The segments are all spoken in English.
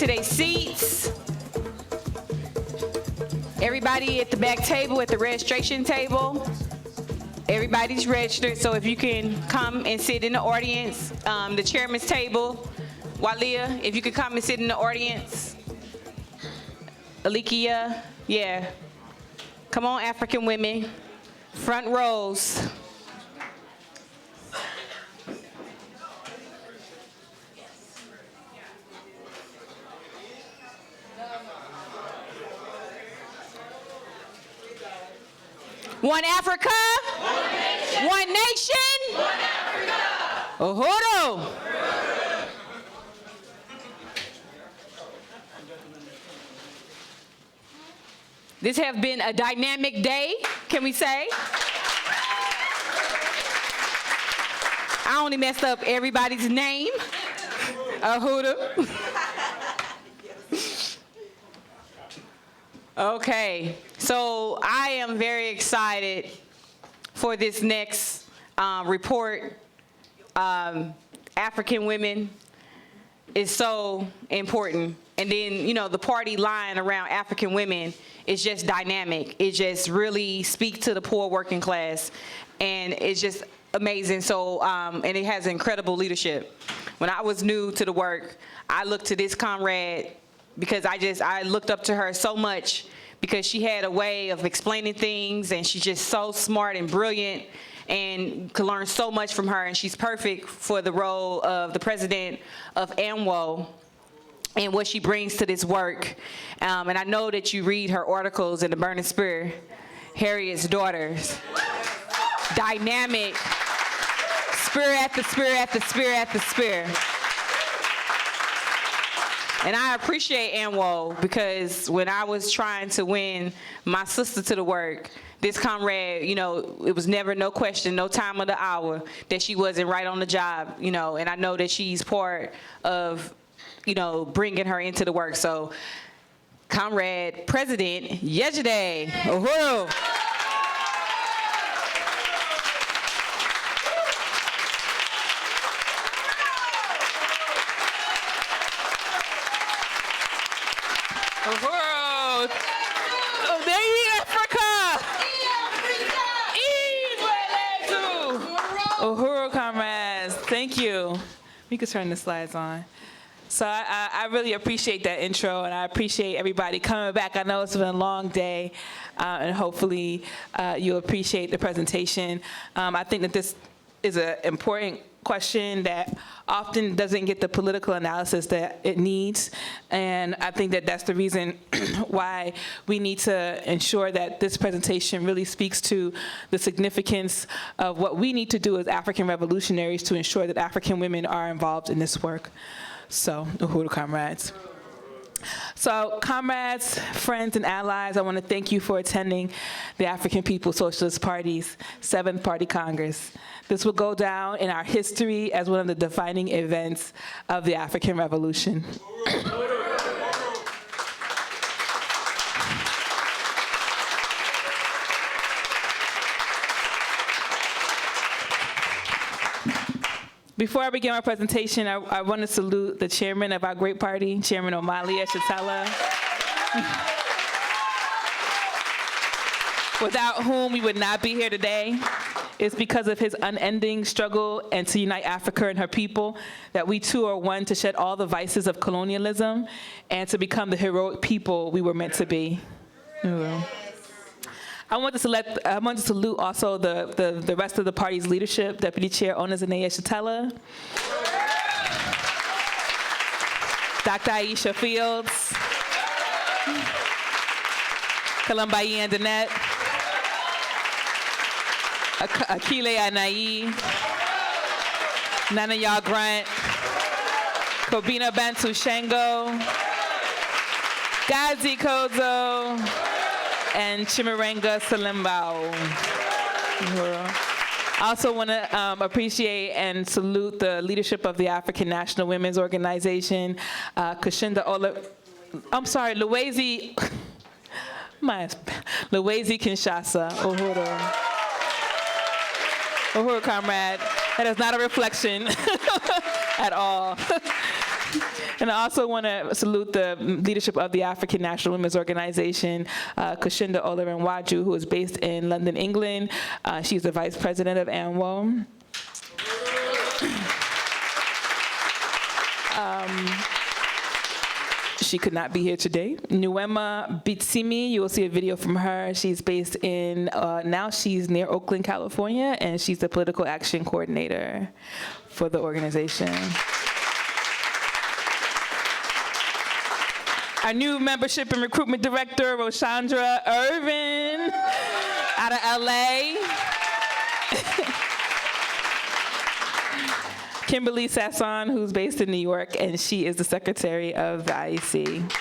to their seats. Everybody at the back table, at the registration table, everybody's registered, so if you can come and sit in the audience, the chairman's table. Walia, if you could come and sit in the audience. Alikia, yeah. Come on, African women, front rows. One Africa, one nation, one Africa. Uhuru. This has been a dynamic day, can we say? I only messed up everybody's name. Uhuru. Okay, so I am very excited for this next report. African women is so important. And then, you know, the party line around African women is just dynamic. It just really speaks to the poor working class. And it's just amazing. So, and it has incredible leadership. When I was new to the work, I looked to this comrade because I looked up to her so much because she had a way of explaining things, and she's just so smart and brilliant, and could learn so much from her, and she's perfect for the role of the president of ANWO and what she brings to this work. And I know that you read her articles in the Burning Spear, Harriet's Daughters. Dynamic, spear after spear after spear after spear. And I appreciate ANWO because when I was trying to win my sister to the work, this comrade, you know, it was never no question, no time of the hour that she wasn't right on the job, you know, and I know that she's part of, you know, bringing her into the work. So, Comrade President Yejide, Uhuru. Uhuru. Oh, there you Africa. Uhuru, comrades, thank you. We can turn the slides on. So I really appreciate that intro, and I appreciate everybody coming back. I know it's been a long day, and hopefully you'll appreciate the presentation. I think that this is an important question that often doesn't get the political analysis that it needs, and I think that that's the reason why we need to ensure that this presentation really speaks to the significance of what we need to do as African revolutionaries to ensure that African women are involved in this work. So, Uhuru, comrades. So, comrades, friends, and allies, I want to thank you for attending the African People's Socialist Party's 7th Party Congress. This will go down in our history as one of the defining events of the African Revolution. Before I begin my presentation, I want to salute the chairman of our great party, Chairman Orunmila Shatella, without whom we would not be here today. It's because of his unending struggle and to unite Africa and her people that we too are one to shed all the vices of colonialism and to become the heroic people we were meant to be. I want to salute also the rest of the party's leadership, Deputy Chair Orunmila Shatella, Dr. Aisha Fields, Kalambayi Andanette, Akile Anayi, Nana Ya Grant, Kobina Bantu Shango, Gazi Kozo, and Chimarenga Salimbao. I also want to appreciate and salute the leadership of the African National Women's Organization, Luwezi Kinshasa, Uhuru. Uhuru, comrade. That is not a reflection at all. And I also want to salute the leadership of the African National Women's Organization, Kushinda Olarenwaju, who is based in London, England. She's the vice president of ANWO. She could not be here today. Nuema Bitsimi, you will see a video from her. She's based in, now she's near Oakland, California, and she's the political action coordinator for the organization. Our new membership and recruitment director, Roshandra Irvin, out of LA. Kimberly Sasson, who's based in New York, and she is the secretary of the IEC.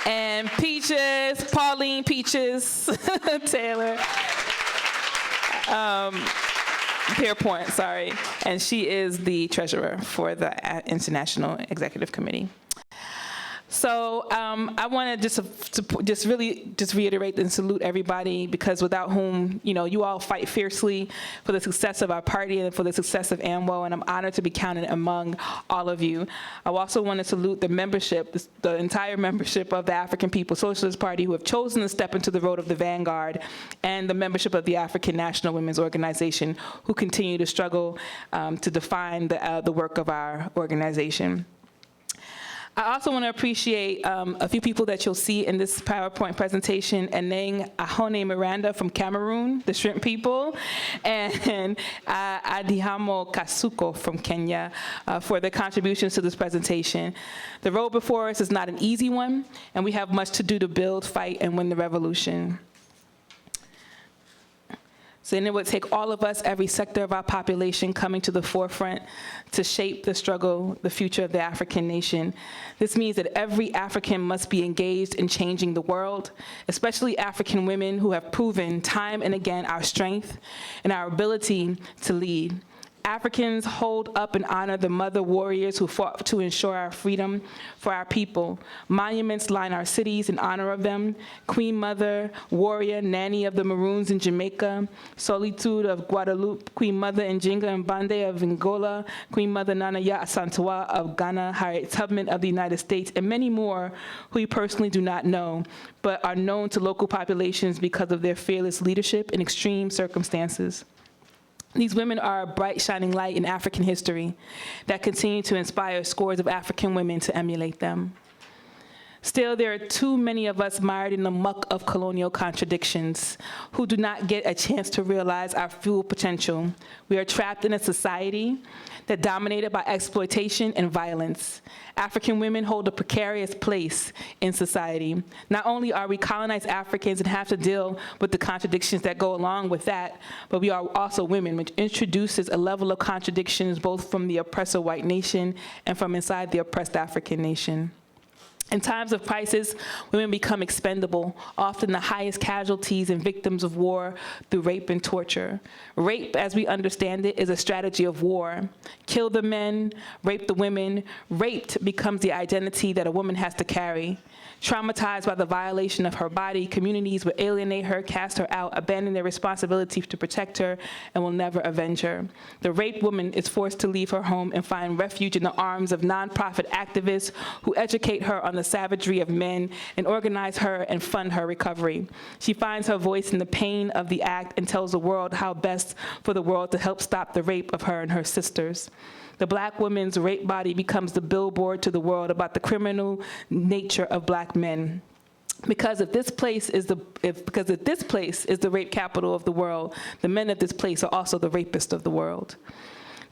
And Peaches, Pauline Peaches Taylor, Pierpoint, sorry, and she is the treasurer for the International Executive Committee. So I want to just reiterate and salute everybody, because without whom, you all fight fiercely for the success of our party and for the success of ANWO, and I'm honored to be counted among all of you. I also want to salute the membership, the entire membership of the African People's Socialist Party, who have chosen to step into the road of the Vanguard, and the membership of the African National Women's Organization, who continue to struggle to define the work of our organization. I also want to appreciate a few people that you'll see in this PowerPoint presentation: Eneng Ahone Miranda from Cameroon, the shrimp people, and Adihamo Kasuko from Kenya for their contributions to this presentation. The road before us is not an easy one, and we have much to do to build, fight, and win the revolution. So then it would take all of us, every sector of our population, coming to the forefront to shape the struggle, the future of the African nation. This means that every African must be engaged in changing the world, especially African women who have proven time and again our strength and our ability to lead. Africans hold up and honor the mother warriors who fought to ensure our freedom for our people. Monuments line our cities in honor of them: Queen Mother, warrior, nanny of the Maroons in Jamaica; Solitude of Guadeloupe; Queen Mother Njinga and Bande of Angola; Queen Mother Nanaya Asantewa of Ghana; Harriet Tubman of the United States, and many more who we personally do not know, but are known to local populations because of their fearless leadership in extreme circumstances. These women are a bright, shining light in African history that continue to inspire scores of African women to emulate them. Still, there are too many of us mired in the muck of colonial contradictions who do not get a chance to realize our full potential. We are trapped in a society that's dominated by exploitation and violence. African women hold a precarious place in society. Not only are we colonized Africans and have to deal with the contradictions that go along with that, but we are also women, which introduces a level of contradictions both from the oppressor white nation and from inside the oppressed African nation. In times of crisis, women become expendable, often the highest casualties and victims of war through rape and torture. Rape, as we understand it, is a strategy of war. Kill the men, rape the women. Raped becomes the identity that a woman has to carry. Traumatized by the violation of her body, communities will alienate her, cast her out, abandon their responsibility to protect her, and will never avenge her. The raped woman is forced to leave her home and find refuge in the arms of nonprofit activists who educate her on the savagery of men and organize her and fund her recovery. She finds her voice in the pain of the act and tells the world how best for the world to help stop the rape of her and her sisters. The Black woman's rape body becomes the billboard to the world about the criminal nature of Black men. Because if this place is the rape capital of the world, the men of this place are also the rapists of the world.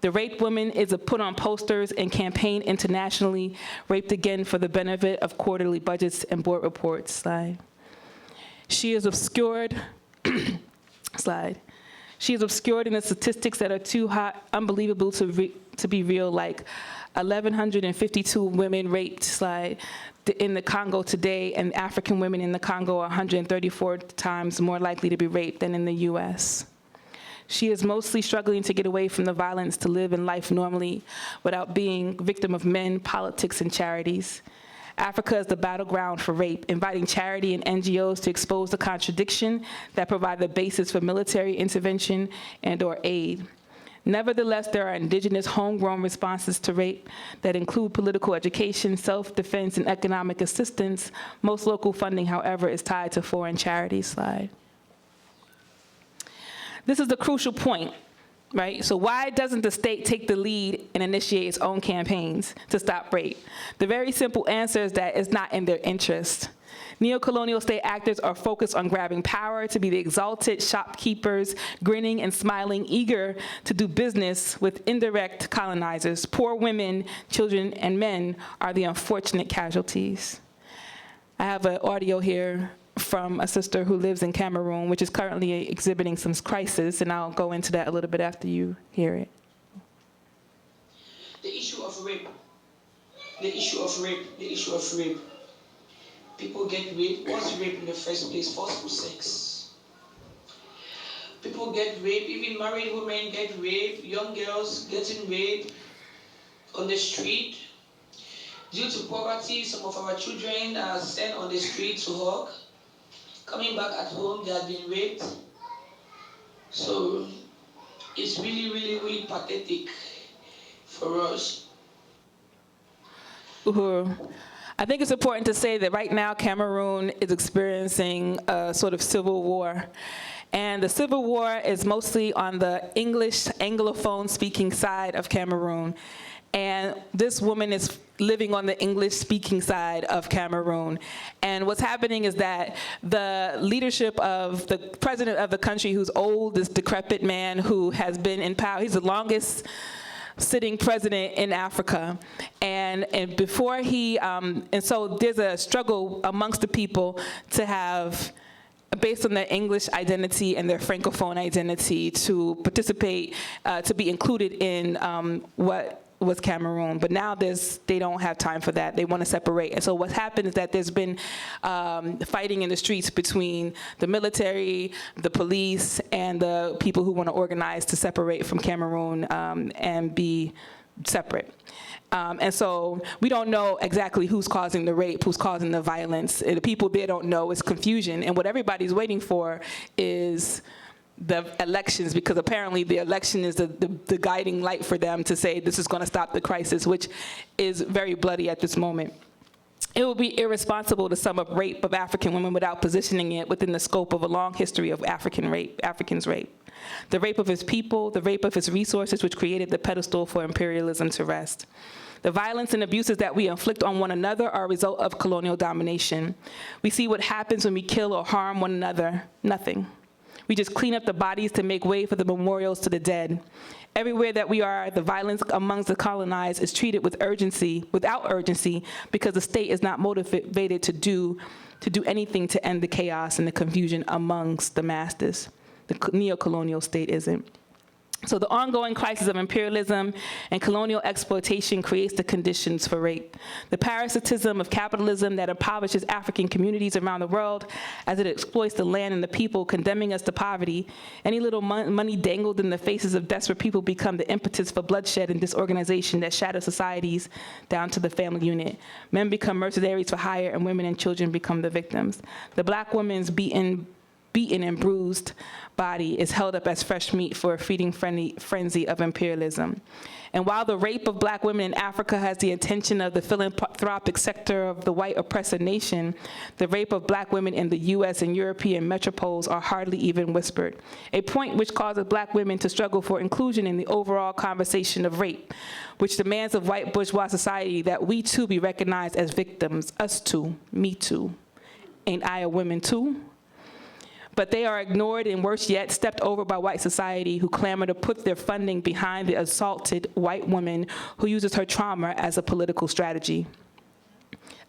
The raped woman is put on posters and campaigned internationally, raped again for the benefit of quarterly budgets and board reports. Slide. She is obscured. Slide. She is obscured in the statistics that are too hot, unbelievable to be real, like 1,152 women raped, slide, in the Congo today, and African women in the Congo are 134 times more likely to be raped than in the US. She is mostly struggling to get away from the violence to live in life normally without being victim of men, politics, and charities. Africa is the battleground for rape, inviting charity and NGOs to expose the contradiction that provide the basis for military intervention and/or aid. Nevertheless, there are indigenous homegrown responses to rape that include political education, self-defense, and economic assistance. Most local funding, however, is tied to foreign charities. Slide. This is the crucial point, right? So why doesn't the state take the lead and initiate its own campaigns to stop rape? The very simple answer is that it's not in their interest. Neocolonial state actors are focused on grabbing power to be the exalted shopkeepers, grinning and smiling, eager to do business with indirect colonizers. Poor women, children, and men are the unfortunate casualties. I have an audio here from a sister who lives in Cameroon, which is currently exhibiting some crisis, and I'll go into that a little bit after you hear it. The issue of rape, the issue of rape, the issue of rape. People get raped. What's rape in the first place? Forceful sex. People get raped. Even married women get raped. Young girls getting raped on the street. Due to poverty, some of our children are sent on the street to hawk. Coming back at home, they have been raped. So it's really, really, really pathetic for us. Uhuru. I think it's important to say that right now Cameroon is experiencing a sort of civil war. And the civil war is mostly on the English, Anglophone speaking side of Cameroon. And this woman is living on the English-speaking side of Cameroon. And what's happening is that the leadership of the president of the country, who's old, this decrepit man who has been in power, he's the longest sitting president in Africa. And before he, and so there's a struggle amongst the people to have, based on their English identity and their Francophone identity, to participate, to be included in what was Cameroon. But now they don't have time for that. They want to separate. And so what's happened is that there's been fighting in the streets between the military, the police, and the people who want to organize to separate from Cameroon and be separate. And so we don't know exactly who's causing the rape, who's causing the violence. And the people there don't know. It's confusion. And what everybody's waiting for is the elections, because apparently the election is the guiding light for them to say this is going to stop the crisis, which is very bloody at this moment. It would be irresponsible to sum up rape of African women without positioning it within the scope of a long history of Africans' rape. The rape of his people, the rape of his resources, which created the pedestal for imperialism to rest. The violence and abuses that we inflict on one another are a result of colonial domination. We see what happens when we kill or harm one another: nothing. We just clean up the bodies to make way for the memorials to the dead. Everywhere that we are, the violence amongst the colonized is treated with urgency, without urgency, because the state is not motivated to do anything to end the chaos and the confusion amongst the masses. The neo-colonial state isn't. So the ongoing crisis of imperialism and colonial exploitation creates the conditions for rape. The parasitism of capitalism that impoverishes African communities around the world as it exploits the land and the people, condemning us to poverty. Any little money dangled in the faces of desperate people become the impetus for bloodshed and disorganization that shatters societies down to the family unit. Men become mercenaries for hire, and women and children become the victims. The black woman's beaten and bruised body is held up as fresh meat for a feeding frenzy of imperialism. And while the rape of black women in Africa has the attention of the philanthropic sector of the white oppressor nation, the rape of black women in the US and European metropoles are hardly even whispered, a point which causes black women to struggle for inclusion in the overall conversation of rape, which demands of white bourgeois society that we too be recognized as victims, us too, me too. Ain't I a woman too? But they are ignored and, worse yet, stepped over by white society, who clamor to put their funding behind the assaulted white woman who uses her trauma as a political strategy.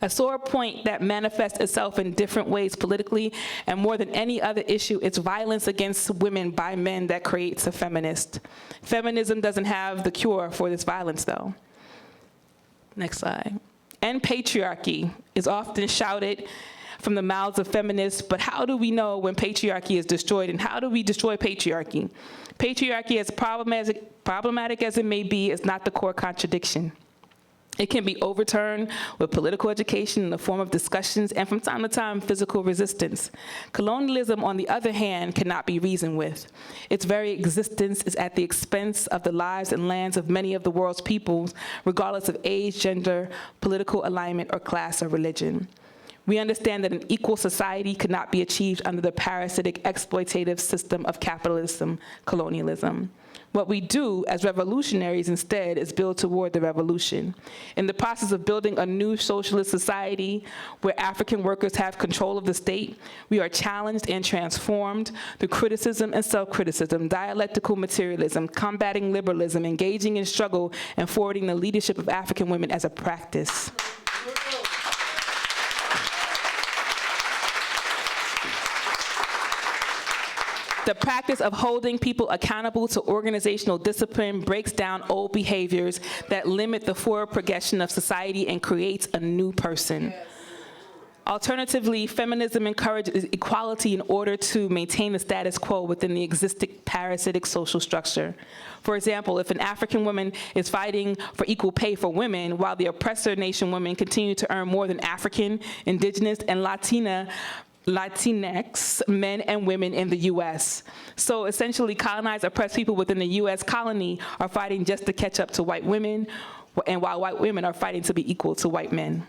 A sore point that manifests itself in different ways politically, and more than any other issue, it's violence against women by men that creates a feminist. Feminism doesn't have the cure for this violence, though. Next slide. End patriarchy is often shouted from the mouths of feminists, but how do we know when patriarchy is destroyed, and how do we destroy patriarchy? Patriarchy, as problematic as it may be, is not the core contradiction. It can be overturned with political education in the form of discussions and from time to time physical resistance. Colonialism, on the other hand, cannot be reasoned with. Its very existence is at the expense of the lives and lands of many of the world's peoples, regardless of age, gender, political alignment, or class or religion. We understand that an equal society could not be achieved under the parasitic exploitative system of capitalism, colonialism. What we do as revolutionaries instead is build toward the revolution. In the process of building a new socialist society where African workers have control of the state, we are challenged and transformed through criticism and self-criticism, dialectical materialism, combating liberalism, engaging in struggle, and forwarding the leadership of African women as a practice. The practice of holding people accountable to organizational discipline breaks down old behaviors that limit the forward progression of society and creates a new person. Yes. Alternatively, feminism encourages equality in order to maintain the status quo within the existing parasitic social structure. For example, if an African woman is fighting for equal pay for women, while the oppressor nation women continue to earn more than African, indigenous, and Latinx men and women in the U.S. So essentially, colonized, oppressed people within the U.S. colony are fighting just to catch up to white women, and while white women are fighting to be equal to white men.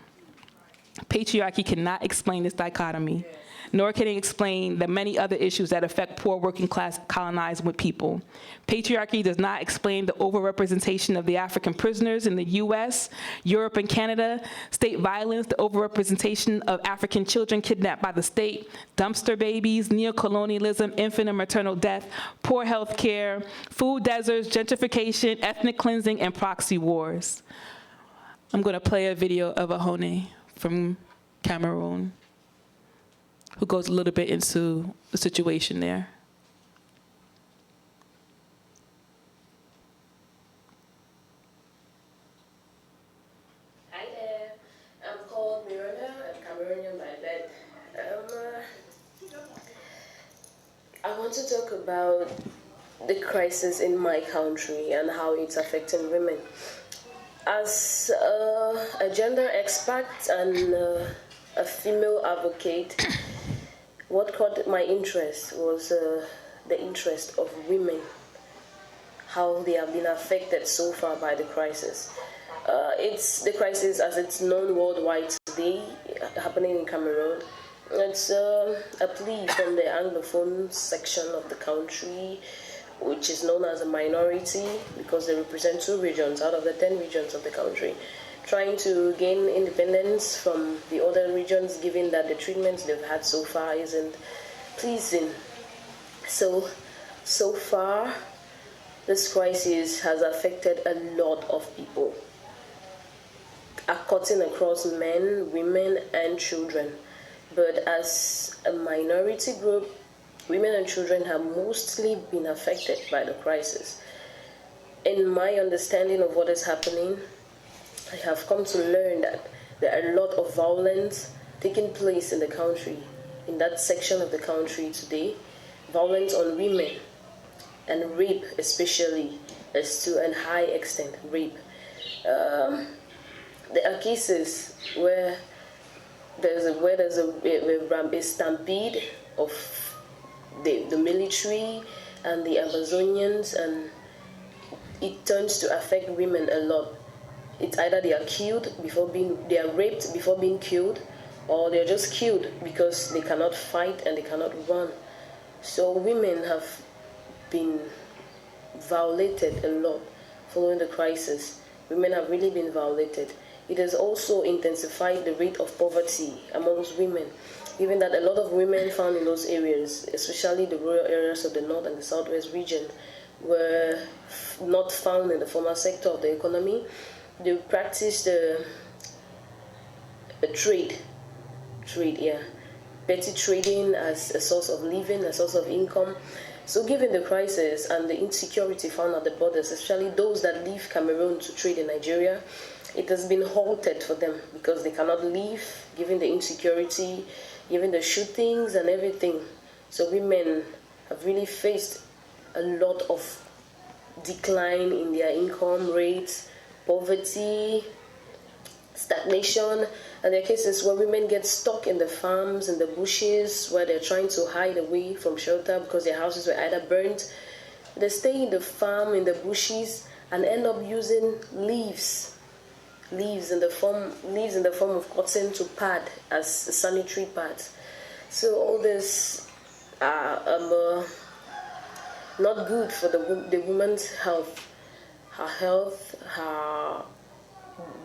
Patriarchy cannot explain this dichotomy, nor can it explain the many other issues that affect poor working class colonized people. Patriarchy does not explain the overrepresentation of the African prisoners in the US, Europe, and Canada, state violence, the overrepresentation of African children kidnapped by the state, dumpster babies, neocolonialism, infant and maternal death, poor health care, food deserts, gentrification, ethnic cleansing, and proxy wars. I'm gonna play a video of Ahone from Cameroon, who goes a little bit into the situation there. Hi there, I'm called Miranda. I'm Cameroonian by birth. I want to talk about the crisis in my country and how it's affecting women. As a gender expert and a female advocate, what caught my interest was the interest of women, how they have been affected so far by the crisis. It's the crisis as it's known worldwide today, happening in Cameroon. It's a plea from the Anglophone section of the country, which is known as a minority because they represent 2 regions out of the 10 regions of the country, trying to gain independence from the other regions, given that the treatment they've had so far isn't pleasing. So far, this crisis has affected a lot of people, cutting across men, women, and children. But as a minority group, women and children have mostly been affected by the crisis. In my understanding of what is happening, I have come to learn that there are a lot of violence taking place in the country, in that section of the country today. Violence on women and rape especially, is to a high extent rape. There are cases where there's a stampede of the military and the Amazonians, and it turns to affect women a lot. It's either they are raped before being killed, or they're just killed because they cannot fight and they cannot run. So women have been violated a lot following the crisis. Women have really been violated. It has also intensified the rate of poverty amongst women, given that a lot of women found in those areas, especially the rural areas of the north and the southwest region, were not found in the formal sector of the economy. They practiced a trade, petty trading as a source of living, a source of income. So given the crisis and the insecurity found at the borders, especially those that leave Cameroon to trade in Nigeria, it has been halted for them because they cannot leave, given the insecurity, given the shootings and everything. So women have really faced a lot of decline in their income rates, poverty, stagnation, and there are cases where women get stuck in the farms, in the bushes, where they're trying to hide away from shelter because their houses were either burnt. They stay in the farm, in the bushes, and end up using leaves in the form of cotton to pad as sanitary pads. So all this are not good for the woman's health, her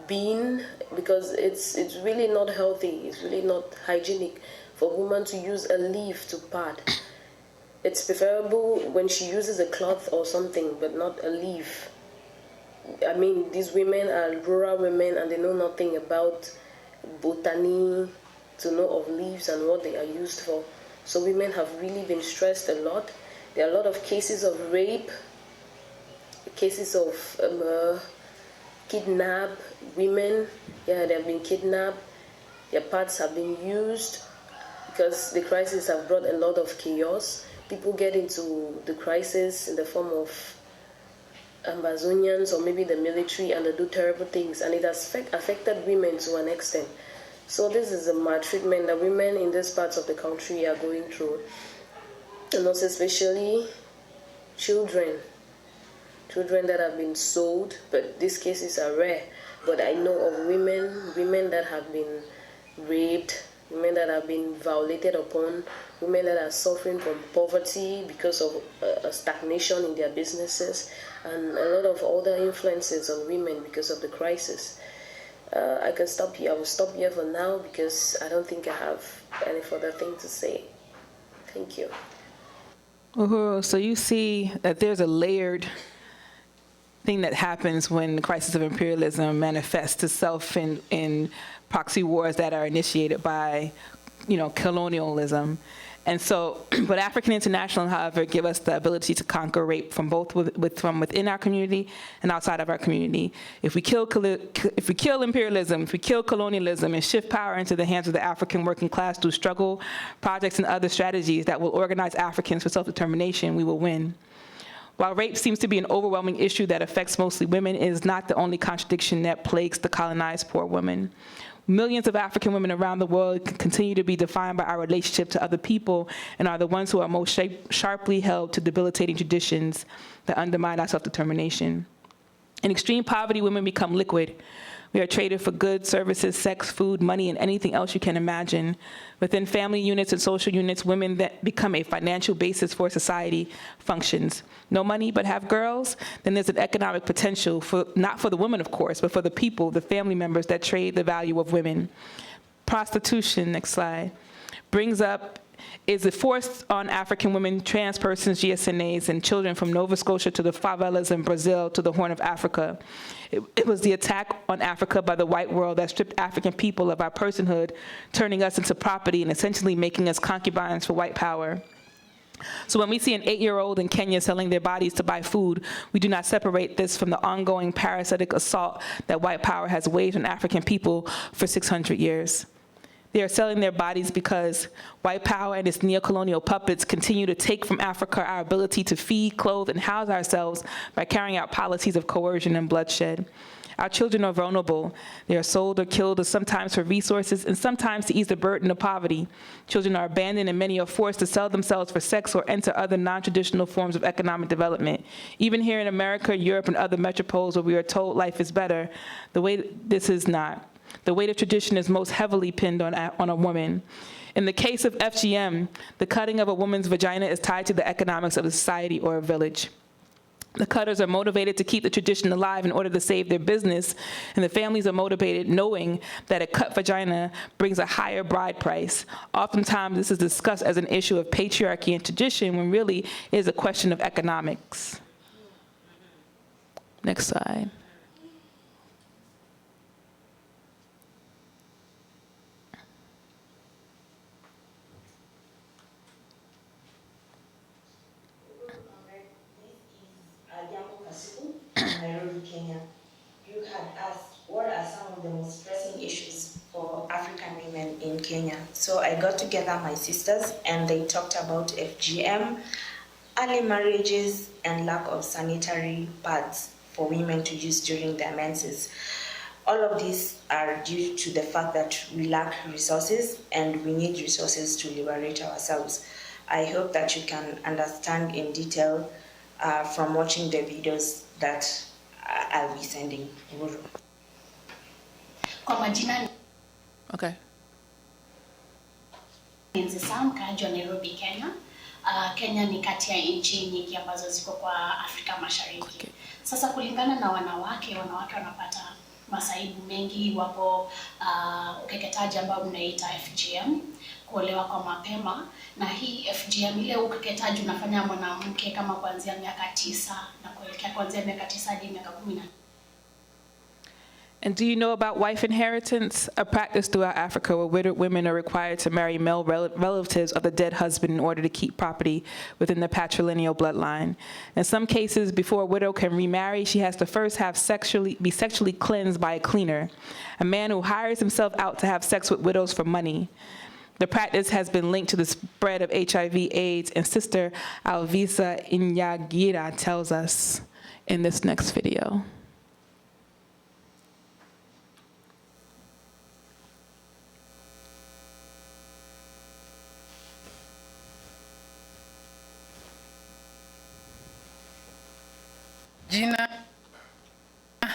being, because it's really not healthy. It's really not hygienic for a woman to use a leaf to pad. It's preferable when she uses a cloth or something, but not a leaf. I mean, these women are rural women and they know nothing about botany to know of leaves and what they are used for. So women have really been stressed a lot. There are a lot of cases of rape, cases of kidnap women. Yeah, they have been kidnapped. Their parts have been used because the crisis have brought a lot of chaos. People get into the crisis in the form of Amazonians or maybe the military, and they do terrible things, and it has affected women to an extent. So this is a maltreatment that women in these parts of the country are going through, and also especially children that have been sold, but these cases are rare. But I know of women that have been raped, women that have been violated upon, women that are suffering from poverty because of a stagnation in their businesses, and a lot of other influences on women because of the crisis. I can stop here. I will stop here for now because I don't think I have any further thing to say. Thank you. Uhuru, so you see that there's a layered thing that happens when the crisis of imperialism manifests itself in proxy wars that are initiated by, colonialism. And so, but African International, however, give us the ability to conquer rape from both from within our community and outside of our community. If we kill imperialism, if we kill colonialism and shift power into the hands of the African working class through struggle, projects, and other strategies that will organize Africans for self-determination, we will win. While rape seems to be an overwhelming issue that affects mostly women, it is not the only contradiction that plagues the colonized poor woman. Millions of African women around the world continue to be defined by our relationship to other people and are the ones who are most sharply held to debilitating traditions that undermine our self-determination. In extreme poverty, women become liquid. We are traded for goods, services, sex, food, money, and anything else you can imagine. Within family units and social units, women that become a financial basis for society functions. No money but have girls? Then there's an economic potential, not for the woman, of course, but for the people, the family members that trade the value of women. Prostitution, next slide, is it forced on African women, trans persons, GSNAs, and children from Nova Scotia to the favelas in Brazil to the Horn of Africa. It was the attack on Africa by the white world that stripped African people of our personhood, turning us into property and essentially making us concubines for white power. So when we see an 8-year-old in Kenya selling their bodies to buy food, we do not separate this from the ongoing parasitic assault that white power has waged on African people for 600 years. They are selling their bodies because white power and its neocolonial puppets continue to take from Africa our ability to feed, clothe, and house ourselves by carrying out policies of coercion and bloodshed. Our children are vulnerable. They are sold or killed, sometimes for resources and sometimes to ease the burden of poverty. Children are abandoned and many are forced to sell themselves for sex or enter other non-traditional forms of economic development. Even here in America, Europe, and other metropoles where we are told life is better, the way this is not. The weight of tradition is most heavily pinned on a woman. In the case of FGM, the cutting of a woman's vagina is tied to the economics of a society or a village. The cutters are motivated to keep the tradition alive in order to save their business, and the families are motivated knowing that a cut vagina brings a higher bride price. Oftentimes, this is discussed as an issue of patriarchy and tradition when really it is a question of economics. Next slide. Nairobi, Kenya. You had asked what are some of the most pressing issues for African women in Kenya. So I got together my sisters and they talked about FGM, early marriages, and lack of sanitary pads for women to use during their menses. All of these are due to the fact that we lack resources and we need resources to liberate ourselves. I hope that you can understand in detail from watching the videos that I'll be sending. Kwa majina Okay. Enzi Sam, mkaaji wa Nairobi, Kenya. Kenya ni kati ya nchi nyingi ambazo ziko kwa Afrika Mashariki. Okay. Sasa kulingana na wanawake wanapata masaibu mengi, wapo ukeketaji ambao mnaita FGM, kuolewa kwa mapema, na hii FGM ile ukeketaji unafanya mwanamke kama kuanzia miaka 9 na kuelekea kuanzia miaka 9 hadi miaka 10. And do you know about wife inheritance? A practice throughout Africa where widowed women are required to marry male relatives of the dead husband in order to keep property within the patrilineal bloodline. In some cases, before a widow can remarry, she has to first be sexually cleansed by a cleaner, a man who hires himself out to have sex with widows for money. The practice has been linked to the spread of HIV/AIDS, and Sister Alvisa Yejide tells us in this next video. Jina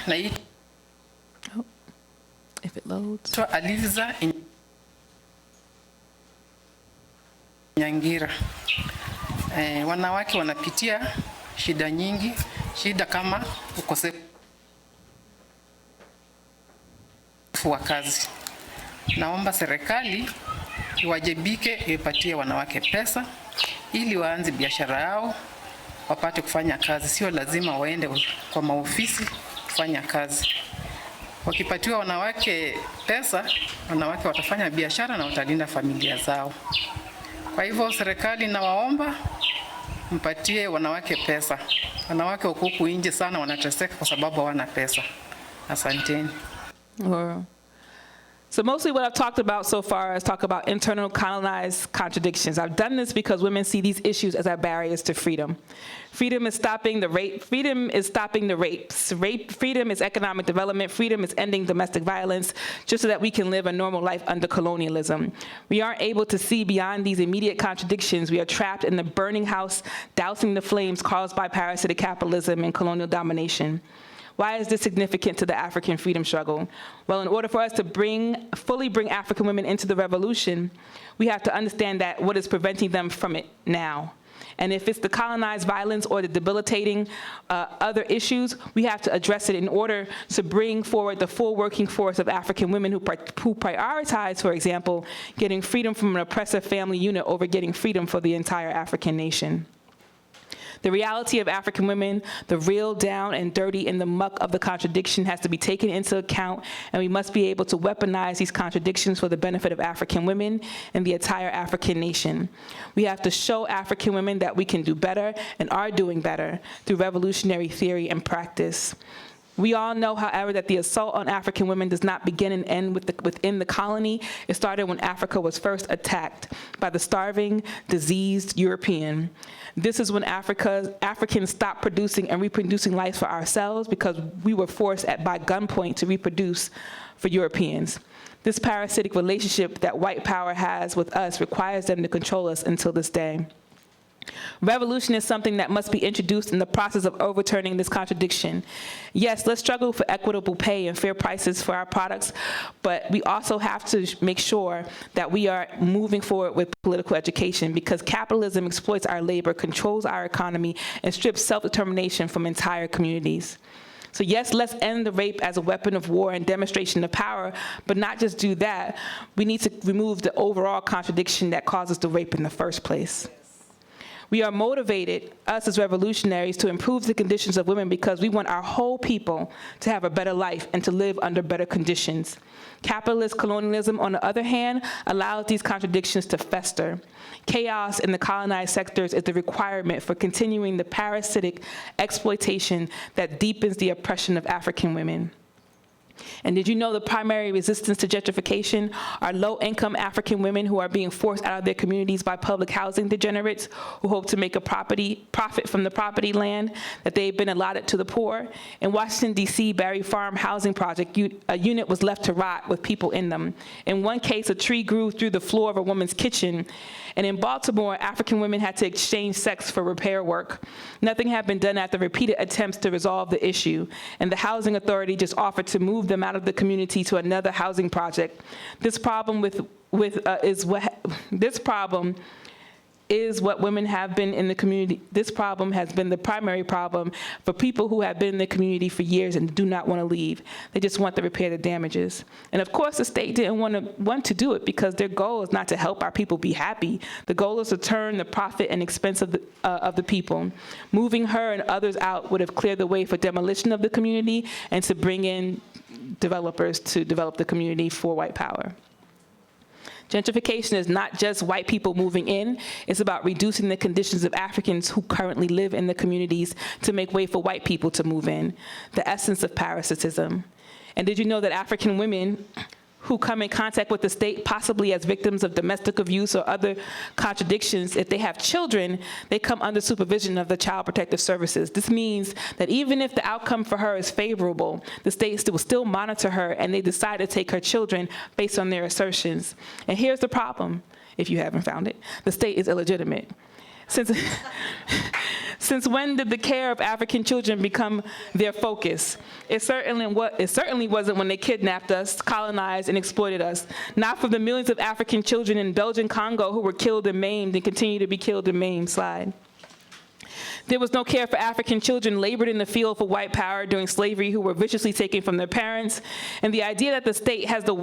naitwa If it loads. Aliza Nyangira. Wanawake wanapitia shida nyingi, shida kama ukosefu wa kazi. Naomba serikali iwajibike, ipatie wanawake pesa ili waanze biashara yao, wapate kufanya kazi. Sio lazima waende kwa maofisi kufanya kazi. Wakipatiwa wanawake pesa, wanawake watafanya biashara na watalinda familia zao. Kwa hivyo serikali nawaomba mpatie wanawake pesa. Wanawake huku nje sana wanateseka kwa sababu hawana pesa. Asanteni. So mostly what I've talked about so far is talk about internal colonized contradictions. I've done this because women see these issues as our barriers to freedom. Freedom is stopping the rape. Freedom is stopping the rapes. Freedom is economic development. Freedom is ending domestic violence, just so that we can live a normal life under colonialism. We aren't able to see beyond these immediate contradictions. We are trapped in the burning house, dousing the flames caused by parasitic capitalism and colonial domination. Why is this significant to the African freedom struggle? Well, in order for us to fully bring African women into the revolution, we have to understand that what is preventing them from it now. And if it's the colonized violence or the debilitating other issues, we have to address it in order to bring forward the full working force of African women who prioritize, for example, getting freedom from an oppressive family unit over getting freedom for the entire African nation. The reality of African women, the real down and dirty in the muck of the contradiction, has to be taken into account, and we must be able to weaponize these contradictions for the benefit of African women and the entire African nation. We have to show African women that we can do better and are doing better through revolutionary theory and practice. We all know, however, that the assault on African women does not begin and end within the colony. It started when Africa was first attacked by the starving, diseased European. This is when Africans stopped producing and reproducing life for ourselves because we were forced by gunpoint to reproduce for Europeans. This parasitic relationship that white power has with us requires them to control us until this day. Revolution is something that must be introduced in the process of overturning this contradiction. Yes, let's struggle for equitable pay and fair prices for our products, but we also have to make sure that we are moving forward with political education, because capitalism exploits our labor, controls our economy, and strips self-determination from entire communities. So yes, let's end the rape as a weapon of war and demonstration of power, but not just do that. We need to remove the overall contradiction that causes the rape in the first place. We are motivated, us as revolutionaries, to improve the conditions of women because we want our whole people to have a better life and to live under better conditions. Capitalist colonialism, on the other hand, allows these contradictions to fester. Chaos in the colonized sectors is the requirement for continuing the parasitic exploitation that deepens the oppression of African women. And did you know the primary resistance to gentrification are low-income African women who are being forced out of their communities by public housing degenerates who hope to make a profit from the property land that they've been allotted to the poor? In Washington, D.C., Barry Farm Housing Project, a unit was left to rot with people in them. In one case, a tree grew through the floor of a woman's kitchen. And in Baltimore, African women had to exchange sex for repair work. Nothing had been done after repeated attempts to resolve the issue, and the housing authority just offered to move them out of the community to another housing project. This problem is what women have been in the community. This problem has been the primary problem for people who have been in the community for years and do not want to leave. They just want to repair the damages. And of course, the state didn't want to do it because their goal is not to help our people be happy. The goal is to turn the profit and expense of the people. Moving her and others out would have cleared the way for demolition of the community and to bring in developers to develop the community for white power. Gentrification is not just white people moving in, it's about reducing the conditions of Africans who currently live in the communities to make way for white people to move in, the essence of parasitism. And did you know that African women who come in contact with the state, possibly as victims of domestic abuse or other contradictions, if they have children, they come under supervision of the Child Protective Services. This means that even if the outcome for her is favorable, the state will still monitor her and they decide to take her children based on their assertions. And here's the problem, if you haven't found it. The state is illegitimate. Since when did the care of African children become their focus? It certainly wasn't when they kidnapped us, colonized, and exploited us. Not for the millions of African children in Belgian Congo who were killed and maimed and continue to be killed and maimed. Slide. There was no care for African children labored in the field for white power during slavery who were viciously taken from their parents. And the idea that the state has the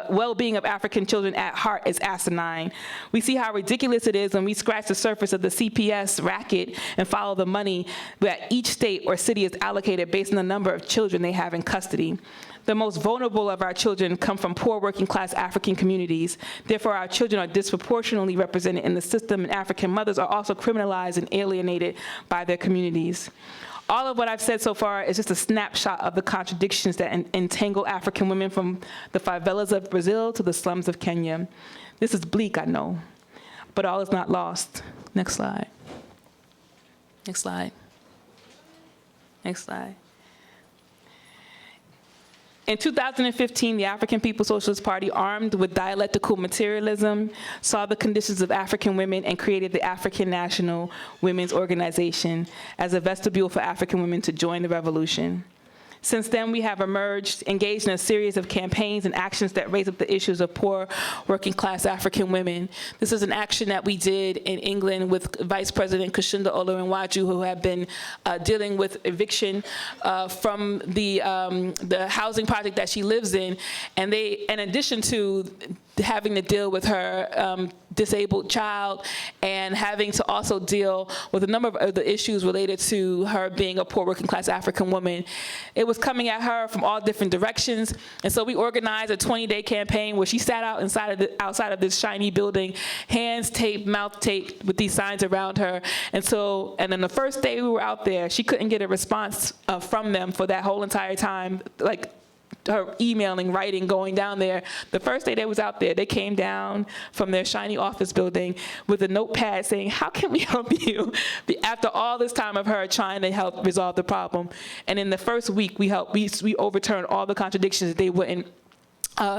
well-being of African children at heart is asinine. We see how ridiculous it is when we scratch the surface of the CPS racket and follow the money that each state or city is allocated based on the number of children they have in custody. The most vulnerable of our children come from poor working class African communities. Therefore, our children are disproportionately represented in the system, and African mothers are also criminalized and alienated by their communities. All of what I've said so far is just a snapshot of the contradictions that entangle African women from the favelas of Brazil to the slums of Kenya. This is bleak, I know, but all is not lost. Next slide. Next slide. Next slide. In 2015, the African People's Socialist Party, armed with dialectical materialism, saw the conditions of African women and created the African National Women's Organization as a vestibule for African women to join the revolution. Since then, we have engaged in a series of campaigns and actions that raise up the issues of poor working class African women. This is an action that we did in England with Vice President Kashunda Olorunwaju, who had been dealing with eviction from the housing project that she lives in. And they, in addition to having to deal with her disabled child and having to also deal with a number of the issues related to her being a poor working class African woman, it was coming at her from all different directions. And so we organized a 20-day campaign where she sat outside of this shiny building, hands taped, mouth taped, with these signs around her. And then the first day we were out there, she couldn't get a response from them for that whole entire time, like her emailing, writing, going down there. The first day they was out there, they came down from their shiny office building with a notepad saying, how can we help you? After all this time of her trying to help resolve the problem. And in the first week, we overturned all the contradictions that they wouldn't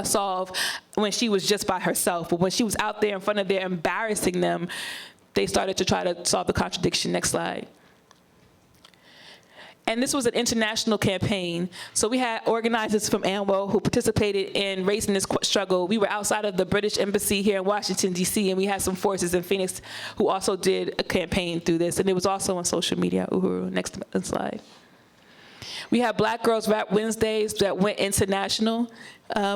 solve when she was just by herself. But when she was out there in front of them embarrassing them, they started to try to solve the contradiction. Next slide. And this was an international campaign. So we had organizers from ANWO who participated in raising this struggle. We were outside of the British Embassy here in Washington, D.C., and we had some forces in Phoenix who also did a campaign through this. And it was also on social media. Uhuru, next slide. We had Black Girls Rap Wednesdays that went international.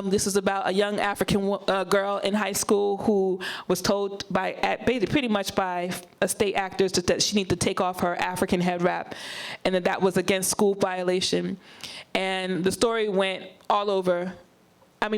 This was about a young African girl in high school who was told pretty much by state actors that she needed to take off her African head wrap, and that was against school violation. And the story went all over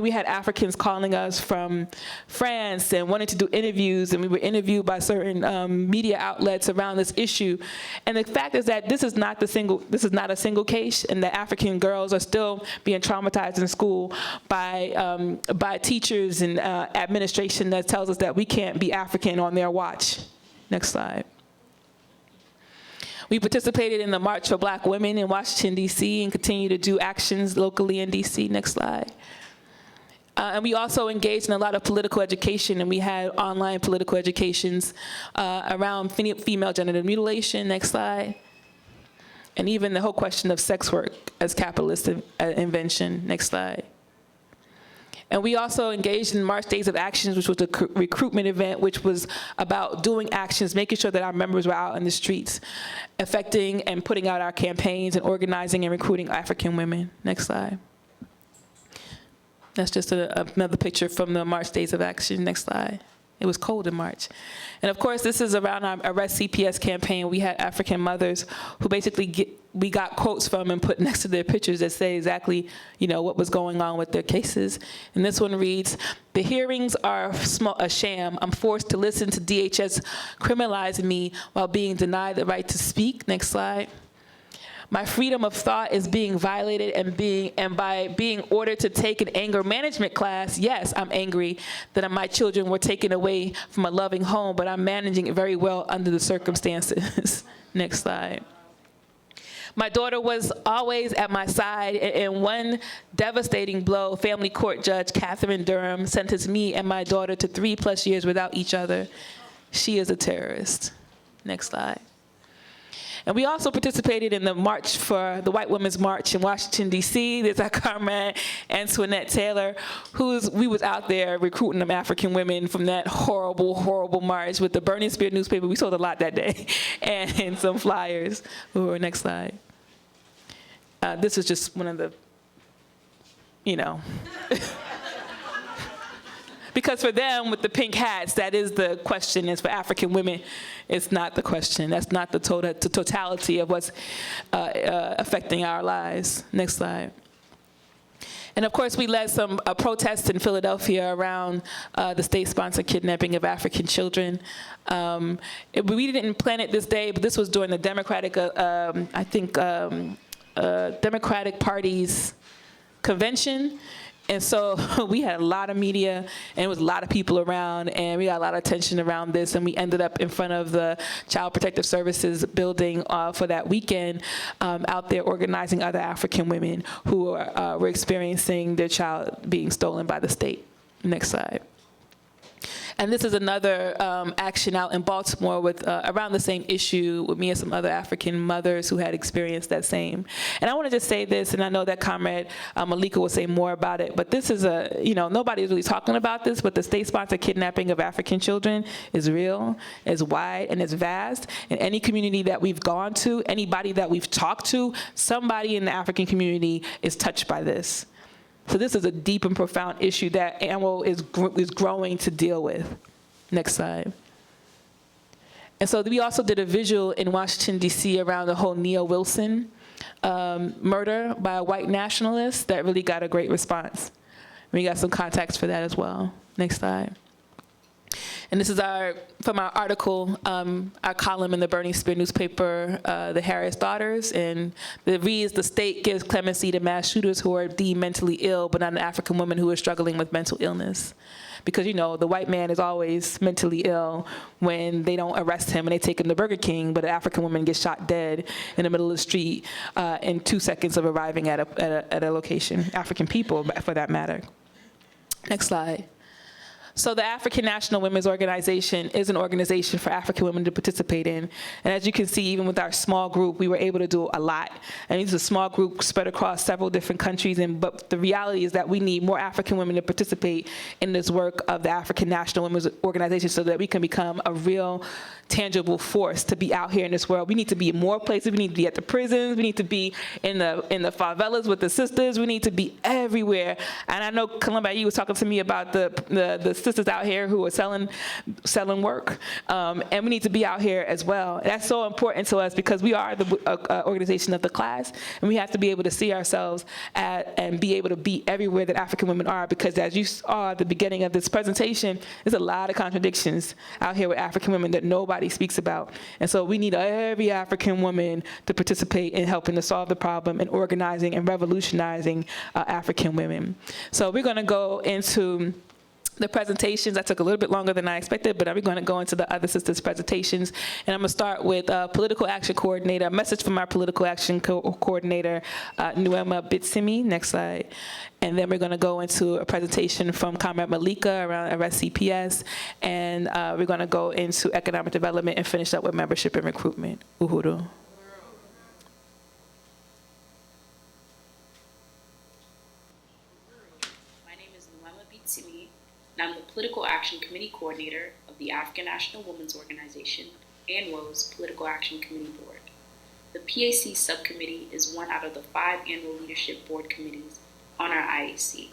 we had Africans calling us from France and wanting to do interviews, and we were interviewed by certain media outlets around this issue. And the fact is that this is not a single case, and that African girls are still being traumatized in school by teachers and administration that tells us that we can't be African on their watch. Next slide. We participated in the March for Black Women in Washington, D.C., and continue to do actions locally in D.C. Next slide. And we also engaged in a lot of political education, and we had online political educations around female genital mutilation. Next slide. And even the whole question of sex work as capitalist invention. Next slide. And we also engaged in March Days of Actions, which was a recruitment event, which was about doing actions, making sure that our members were out in the streets, affecting and putting out our campaigns and organizing and recruiting African women. Next slide. That's just another picture from the March Days of Action. Next slide. It was cold in March. And of course, this is around our Arrest CPS campaign. We had African mothers who basically we got quotes from and put next to their pictures that say exactly, what was going on with their cases. And this one reads, "The hearings are a sham. I'm forced to listen to DHS criminalizing me while being denied the right to speak." Next slide. "My freedom of thought is being violated and by being ordered to take an anger management class. Yes, I'm angry that my children were taken away from a loving home, but I'm managing it very well under the circumstances." Next slide. "My daughter was always at my side. In one devastating blow, family court judge Catherine Durham sentenced me and my daughter to 3+ years without each other. She is a terrorist." Next slide. And we also participated in the March for the White Women's March in Washington, D.C. There's our comrade, Antoinette Taylor, we was out there recruiting them African women from that horrible, horrible march with the Burning Spear newspaper. We sold a lot that day, and some flyers. Next slide. This is just one of the, because for them, with the pink hats, that is the question. Is for African women, it's not the question. That's not the totality of what's affecting our lives. Next slide. And of course, we led some protests in Philadelphia around the state-sponsored kidnapping of African children. We didn't plan it this day, but this was during the Democratic, Democratic Party's convention. And so we had a lot of media, and it was a lot of people around, and we got a lot of attention around this, and we ended up in front of the Child Protective Services building for that weekend, out there organizing other African women who were experiencing their child being stolen by the state. Next slide. And this is another action out in Baltimore with around the same issue with me and some other African mothers who had experienced that same. And I want to just say this, and I know that Comrade Malika will say more about it, but this is nobody's really talking about this, but the state-sponsored kidnapping of African children is real, is wide, and is vast. In any community that we've gone to, anybody that we've talked to, somebody in the African community is touched by this. So this is a deep and profound issue that ANWO is growing to deal with. Next slide. And so we also did a visual in Washington, D.C. around the whole Nia Wilson murder by a white nationalist that really got a great response. We got some context for that as well. Next slide. And this is from our article, our column in the Burning Spear newspaper, The Harris Daughters, and it reads, "The state gives clemency to mass shooters who are deemed mentally ill, but not an African woman who is struggling with mental illness." Because, the white man is always mentally ill when they don't arrest him and they take him to Burger King, but an African woman gets shot dead in the middle of the street in 2 seconds of arriving at a location. African people, for that matter. Next slide. So the African National Women's Organization is an organization for African women to participate in. And as you can see, even with our small group, we were able to do a lot. And it's a small group spread across several different countries. But the reality is that we need more African women to participate in this work of the African National Women's Organization so that we can become a real tangible force to be out here in this world. We need to be in more places. We need to be at the prisons. We need to be in the favelas with the sisters. We need to be everywhere. And I know Columba, you was talking to me about the sisters out here who are selling work, and we need to be out here as well. That's so important to us because we are the organization of the class, and we have to be able to see ourselves and be able to be everywhere that African women are, because as you saw at the beginning of this presentation, there's a lot of contradictions out here with African women that nobody speaks about. And so we need every African woman to participate in helping to solve the problem and organizing and revolutionizing African women. So we're going to go into the presentations. That took a little bit longer than I expected, but we're going to go into the other sisters' presentations. And I'm going to start with Political Action Coordinator, a message from our Political Action Coordinator, Nuema Bitsimi. Next slide. And then we're going to go into a presentation from Comrade Malika around Arrest CPS. And we're going to go into economic development and finish up with membership and recruitment. Uhuru. And I'm the Political Action Committee Coordinator of the African National Women's Organization, ANWO's Political Action Committee Board. The PAC subcommittee is one out of the 5 annual leadership board committees on our IAC.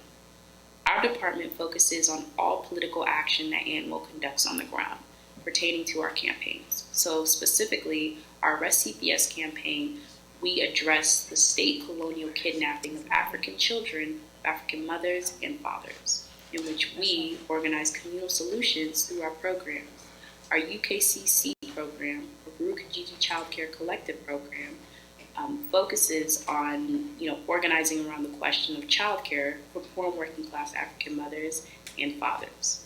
Our department focuses on all political action that ANWO conducts on the ground pertaining to our campaigns. So specifically, our Arrest CPS campaign, we address the state colonial kidnapping of African children, African mothers and fathers, in which we organize communal solutions through our programs. Our UKCC program, Baru Kijiji Child Care Collective program, focuses on organizing around the question of childcare for poor and working class African mothers and fathers.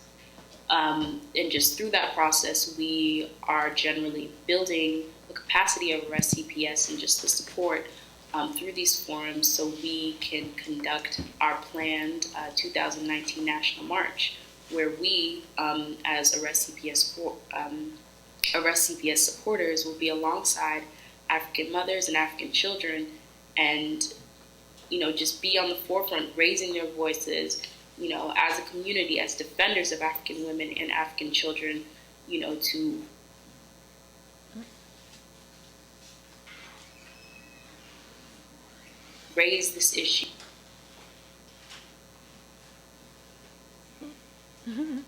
And just through that process, we are generally building the capacity of Arrest CPS and just the support through these forums so we can conduct our planned 2019 National March, where we, as Arrest CPS supporters, will be alongside African mothers and African children and, just be on the forefront, raising their voices, as a community, as defenders of African women and African children, to raise this issue. Mm-hmm.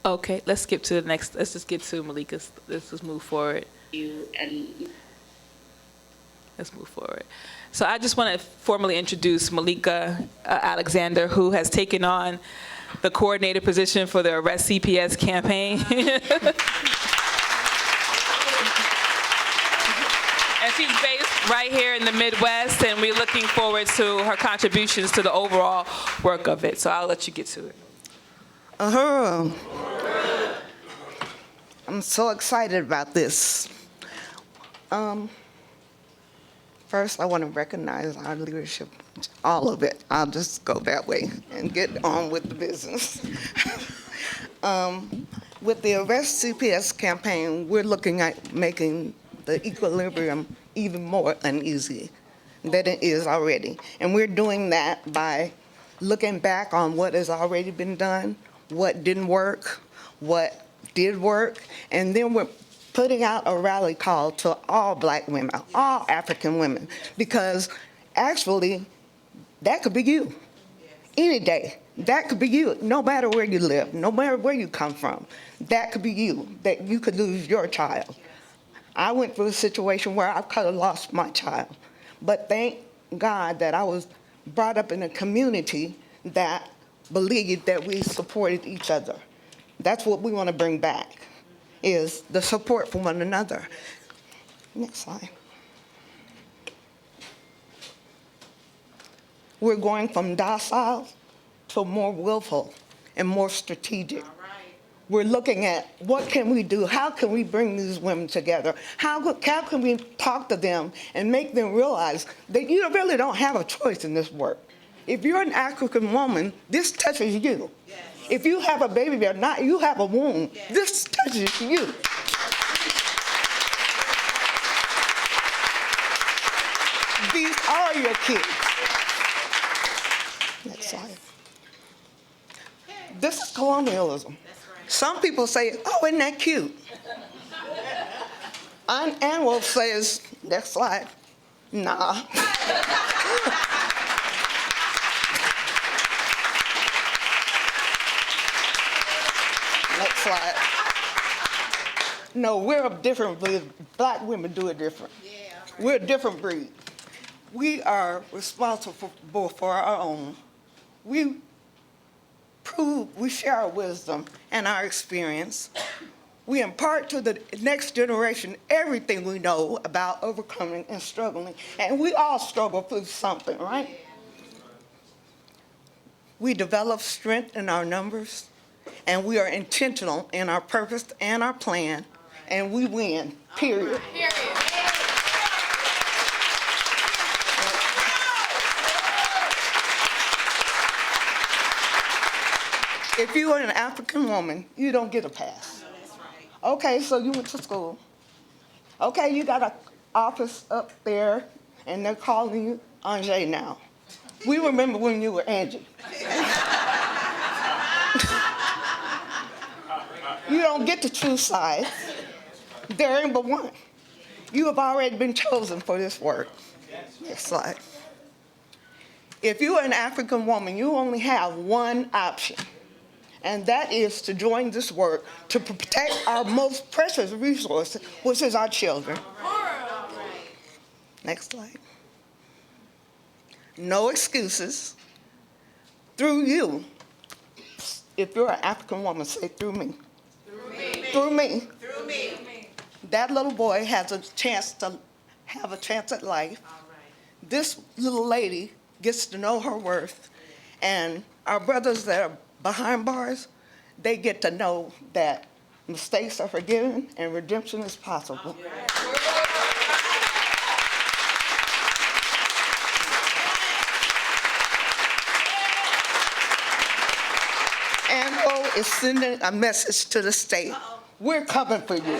Okay, let's skip to the next. Let's just get to Malika's. Let's just move forward. Let's move forward. So I just want to formally introduce Malika Alexander, who has taken on the coordinator position for the Arrest CPS campaign. And she's based right here in the Midwest, and we're looking forward to her contributions to the overall work of it. So I'll let you get to it. I'm so excited about this. First, I want to recognize our leadership, all of it. I'll just go that way and get on with the business. With the Arrest CPS campaign, we're looking at making the equilibrium even more uneasy than it is already. And we're doing that by looking back on what has already been done, what didn't work, what did work, and then we're putting out a rally call to all Black women, all African women, because actually, that could be you. Any day, that could be you, no matter where you live, no matter where you come from. That could be you, that you could lose your child. I went through a situation where I could have lost my child, but thank God that I was brought up in a community that believed that we supported each other. That's what we want to bring back, is the support for one another. Next slide. We're going from docile to more willful and more strategic. We're looking at what can we do? How can we bring these women together? How can we talk to them and make them realize that you really don't have a choice in this work? If you're an African woman, this touches you. Yes. If you have a baby or not, you have a womb. Yes. This touches you. These are your kids. Next slide. This is colonialism. Some people say, oh, isn't that cute? ANWO says, next slide, Nah. Next slide. No, we're a different breed. Black women do it different. We're a different breed. We are responsible for our own. We share our wisdom and our experience. We impart to the next generation everything we know about overcoming and struggling. And we all struggle through something, right? We develop strength in our numbers, and we are intentional in our purpose and our plan, and we win, period. If you are an African woman, you don't get a pass. Okay, so you went to school. Okay, you got an office up there, and they're calling you Ange now. We remember when you were Angie. You don't get to choose sides. There ain't but one. You have already been chosen for this work. Next slide. If you are an African woman, you only have one option, and that is to join this work to protect our most precious resource, which is our children. Next slide. No excuses. Through you. If you're an African woman, say through me. Through me. Through me. That little boy has a chance to have a chance at life. This little lady gets to know her worth, and our brothers that are behind bars, they get to know that mistakes are forgiven and redemption is possible. ANWO is sending a message to the state. We're coming for you.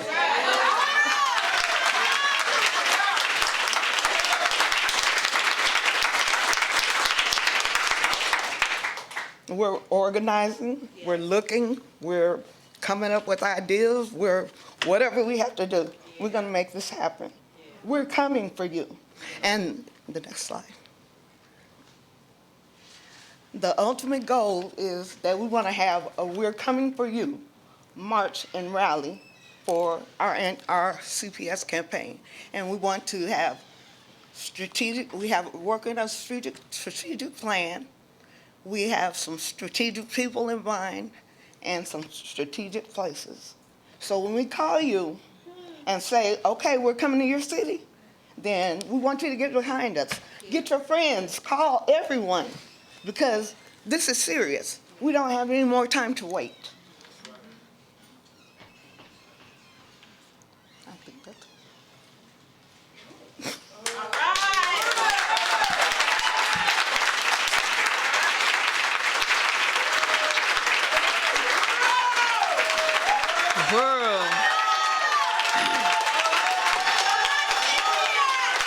We're organizing, we're looking, we're coming up with ideas, whatever we have to do, we're gonna make this happen. We're coming for you. And the next slide. The ultimate goal is that we want to have a We're Coming For You march and rally for our CPS campaign. And we want to have working on a strategic plan. We have some strategic people in mind and some strategic places. So when we call you and say, okay, we're coming to your city, then we want you to get behind us. Get your friends, call everyone, because this is serious. We don't have any more time to wait. I think that's World.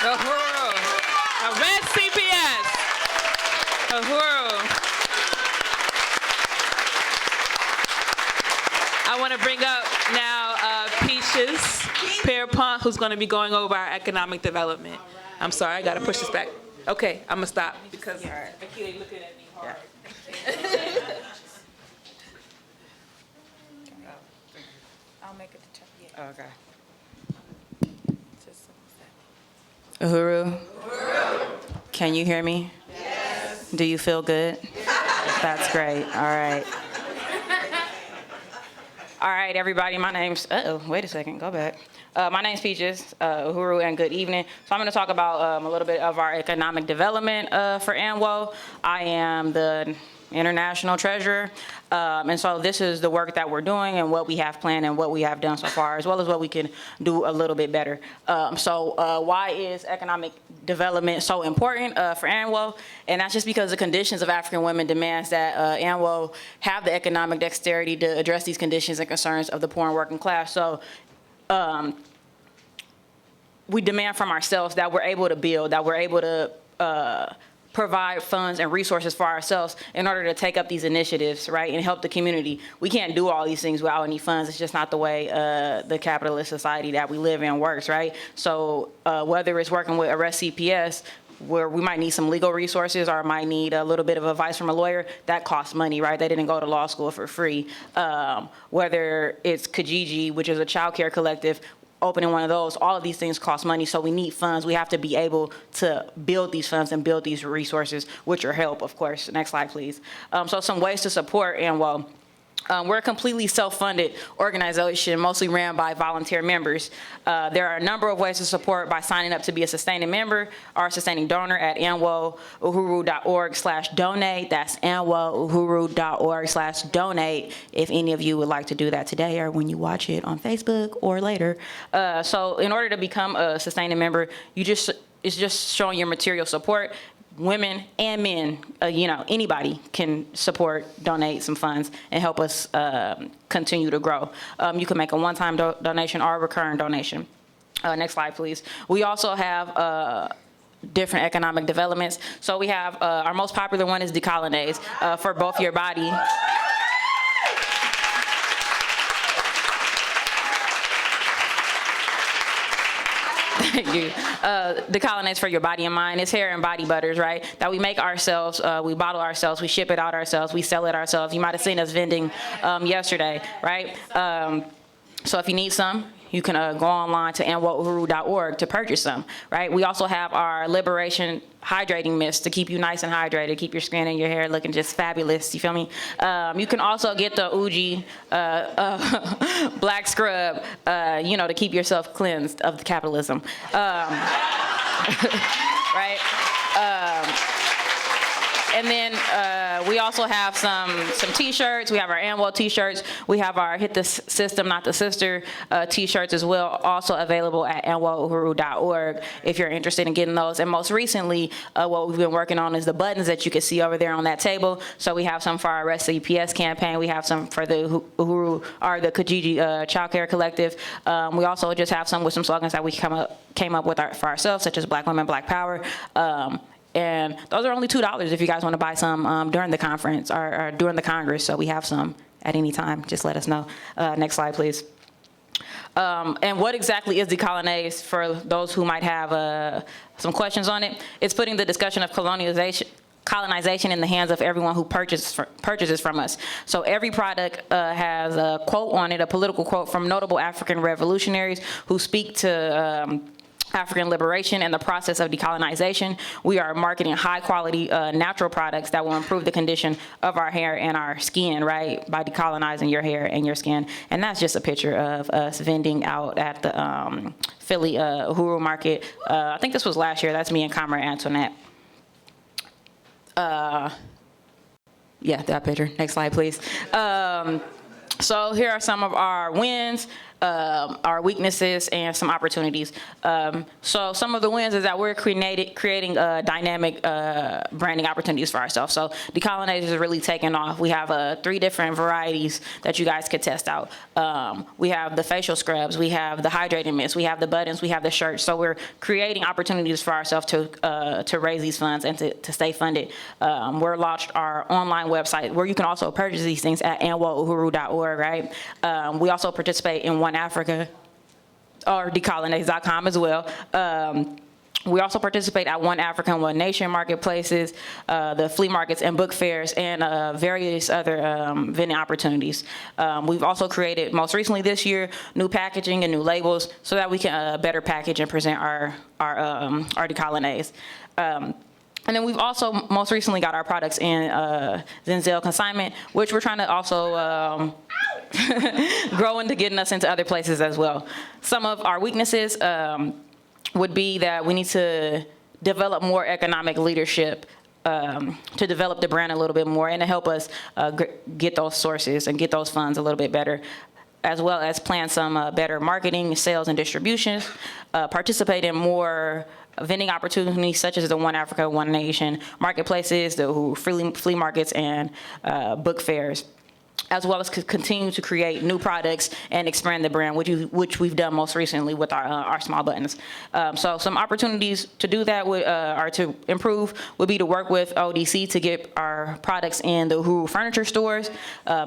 The world. A red CPS. The world. I want to bring up now Peaches Pierpont, who's going to be going over our economic development. I'm sorry, I got to push this back. Okay, I'm going to stop because Akile looking at me hard. I'll make it to check. Okay. Uhuru? Can you hear me? Yes. Do you feel good? That's great. All right. All right, everybody. My name's, wait a second. Go back. My name's Peaches, Uhuru, and good evening. So I'm going to talk about a little bit of our economic development for ANWO. I am the international treasurer. And so this is the work that we're doing and what we have planned and what we have done so far, as well as what we can do a little bit better. Why is economic development so important for ANWO? And that's just because the conditions of African women demands that ANWO have the economic dexterity to address these conditions and concerns of the poor and working class. So we demand from ourselves that we're able to build, that we're able to provide funds and resources for ourselves in order to take up these initiatives, right, and help the community. We can't do all these things without any funds. It's just not the way the capitalist society that we live in works, right? So whether it's working with Arrest CPS, where we might need some legal resources or might need a little bit of advice from a lawyer, that costs money, right? They didn't go to law school for free. Whether it's Kijiji, which is a child care collective, opening one of those, all of these things cost money, so we need funds. We have to be able to build these funds and build these resources with your help, of course. Next slide, please. So some ways to support ANWO. We're a completely self-funded organization, mostly ran by volunteer members. There are a number of ways to support by signing up to be a sustaining member or a sustaining donor at anwouhuru.org/donate. That's anwouhuru.org/donate if any of you would like to do that today or when you watch it on Facebook or later. So in order to become a sustaining member, it's just showing your material support. Women and men, anybody can support, donate some funds, and help us continue to grow. You can make a one-time donation or a recurring donation. Next slide, please. We also have different economic developments. So we have, our most popular one is Decolonize for both your body. Thank you. Decolonize for your body and mind. It's hair and body butters, right? That we make ourselves, we bottle ourselves, we ship it out ourselves, we sell it ourselves. You might have seen us vending yesterday, right? So if you need some, you can go online to anwouhuru.org to purchase some, right? We also have our Liberation hydrating mist to keep you nice and hydrated, keep your skin and your hair looking just fabulous, you feel me? You can also get the Uji black scrub, to keep yourself cleansed of the capitalism, right? And then we also have some T-shirts. We have our ANWO T-shirts. We have our Hit the System, Not the Sister T-shirts as well, also available at anwouhuru.org if you're interested in getting those. And most recently, what we've been working on is the buttons that you can see over there on that table. So we have some for our Arrest CPS campaign. We have some for the Uhuru or the Kijiji Child Care Collective. We also just have some with some slogans that we came up with for ourselves, such as Black Women, Black Power. And those are only $2 if you guys want to buy some during the conference or during the Congress. So we have some at any time. Just let us know. Next slide, please. And what exactly is Decolonize for those who might have some questions on it? It's putting the discussion of colonization in the hands of everyone who purchases from us. So every product has a quote on it, a political quote from notable African revolutionaries who speak to African liberation and the process of decolonization. We are marketing high quality natural products that will improve the condition of our hair and our skin, right, by decolonizing your hair and your skin. And that's just a picture of us vending out at the Philly Uhuru Market. I think this was last year. That's me and Comrade Antoinette. Yeah, that picture. Next slide, please. So here are some of our wins, our weaknesses, and some opportunities. So some of the wins is that we're creating dynamic branding opportunities for ourselves. So Decolonize is really taking off. We have 3 different varieties that you guys could test out. We have the facial scrubs, we have the hydrating mist, we have the buttons, we have the shirts. So we're creating opportunities for ourselves to raise these funds and to stay funded. We're launched our online website where you can also purchase these things at anwouhuru.org, right? We also participate in One Africa or decolonize.com as well. We also participate at One Africa, One Nation marketplaces, the flea markets and book fairs, and various other vending opportunities. We've also created, most recently this year, new packaging and new labels so that we can better package and present our Decolonize. And then we've also most recently got our products in Zenzel consignment, which we're trying to also grow into getting us into other places as well. Some of our weaknesses would be that we need to develop more economic leadership to develop the brand a little bit more and to help us get those sources and get those funds a little bit better, as well as plan some better marketing, sales, and distributions, participate in more vending opportunities such as the One Africa, One Nation marketplaces, the flea markets, and book fairs. as well as continue to create new products and expand the brand, which we've done most recently with our small buttons. So some opportunities to do that or to improve would be to work with ODC to get our products in the Uhuru furniture stores,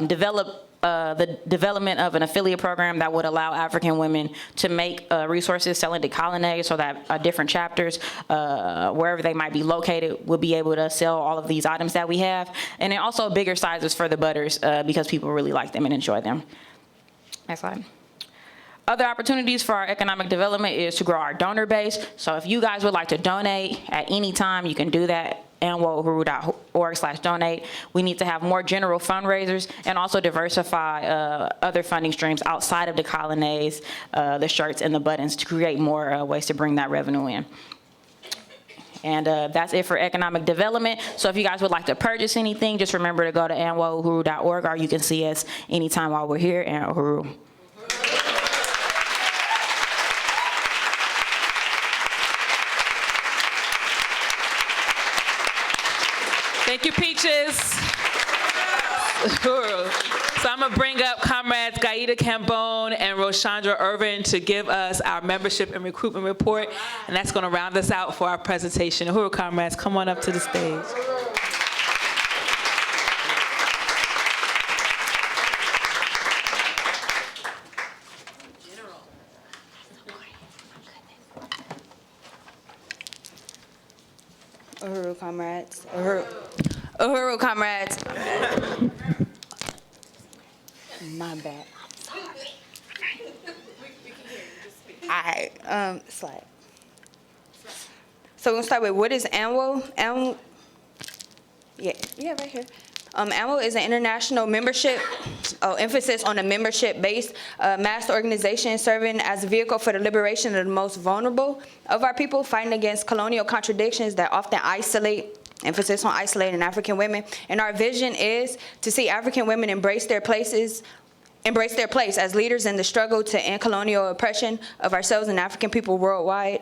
develop the development of an affiliate program that would allow African women to make resources selling to colonnades so that different chapters, wherever they might be located, will be able to sell all of these items that we have. And then also bigger sizes for the butters because people really like them and enjoy them. Next slide. Other opportunities for our economic development is to grow our donor base. So if you guys would like to donate at any time, you can do that. ANWO.org/donate. We need to have more general fundraisers and also diversify other funding streams outside of the colonnades, the shirts, and the buttons to create more ways to bring that revenue in. And that's it for economic development. So if you guys would like to purchase anything, just remember to go to ANWO.org, or you can see us anytime while we're here in Uhuru. Thank you, Peaches. So I'm gonna bring up comrades Yejide Cambone and Roshandra Irvin to give us our membership and recruitment report, and that's gonna round us out for our presentation. Uhuru comrades, come on up to the stage. Uhuru comrades. Uhuru comrades. My bad. Sorry. All right. Slide. So we're gonna start with what is ANWO? Yeah, right here. ANWO is an international membership, emphasis on a membership-based mass organization serving as a vehicle for the liberation of the most vulnerable of our people, fighting against colonial contradictions that often emphasis on isolating African women. And our vision is to see African women embrace their place as leaders in the struggle to end colonial oppression of ourselves and African people worldwide.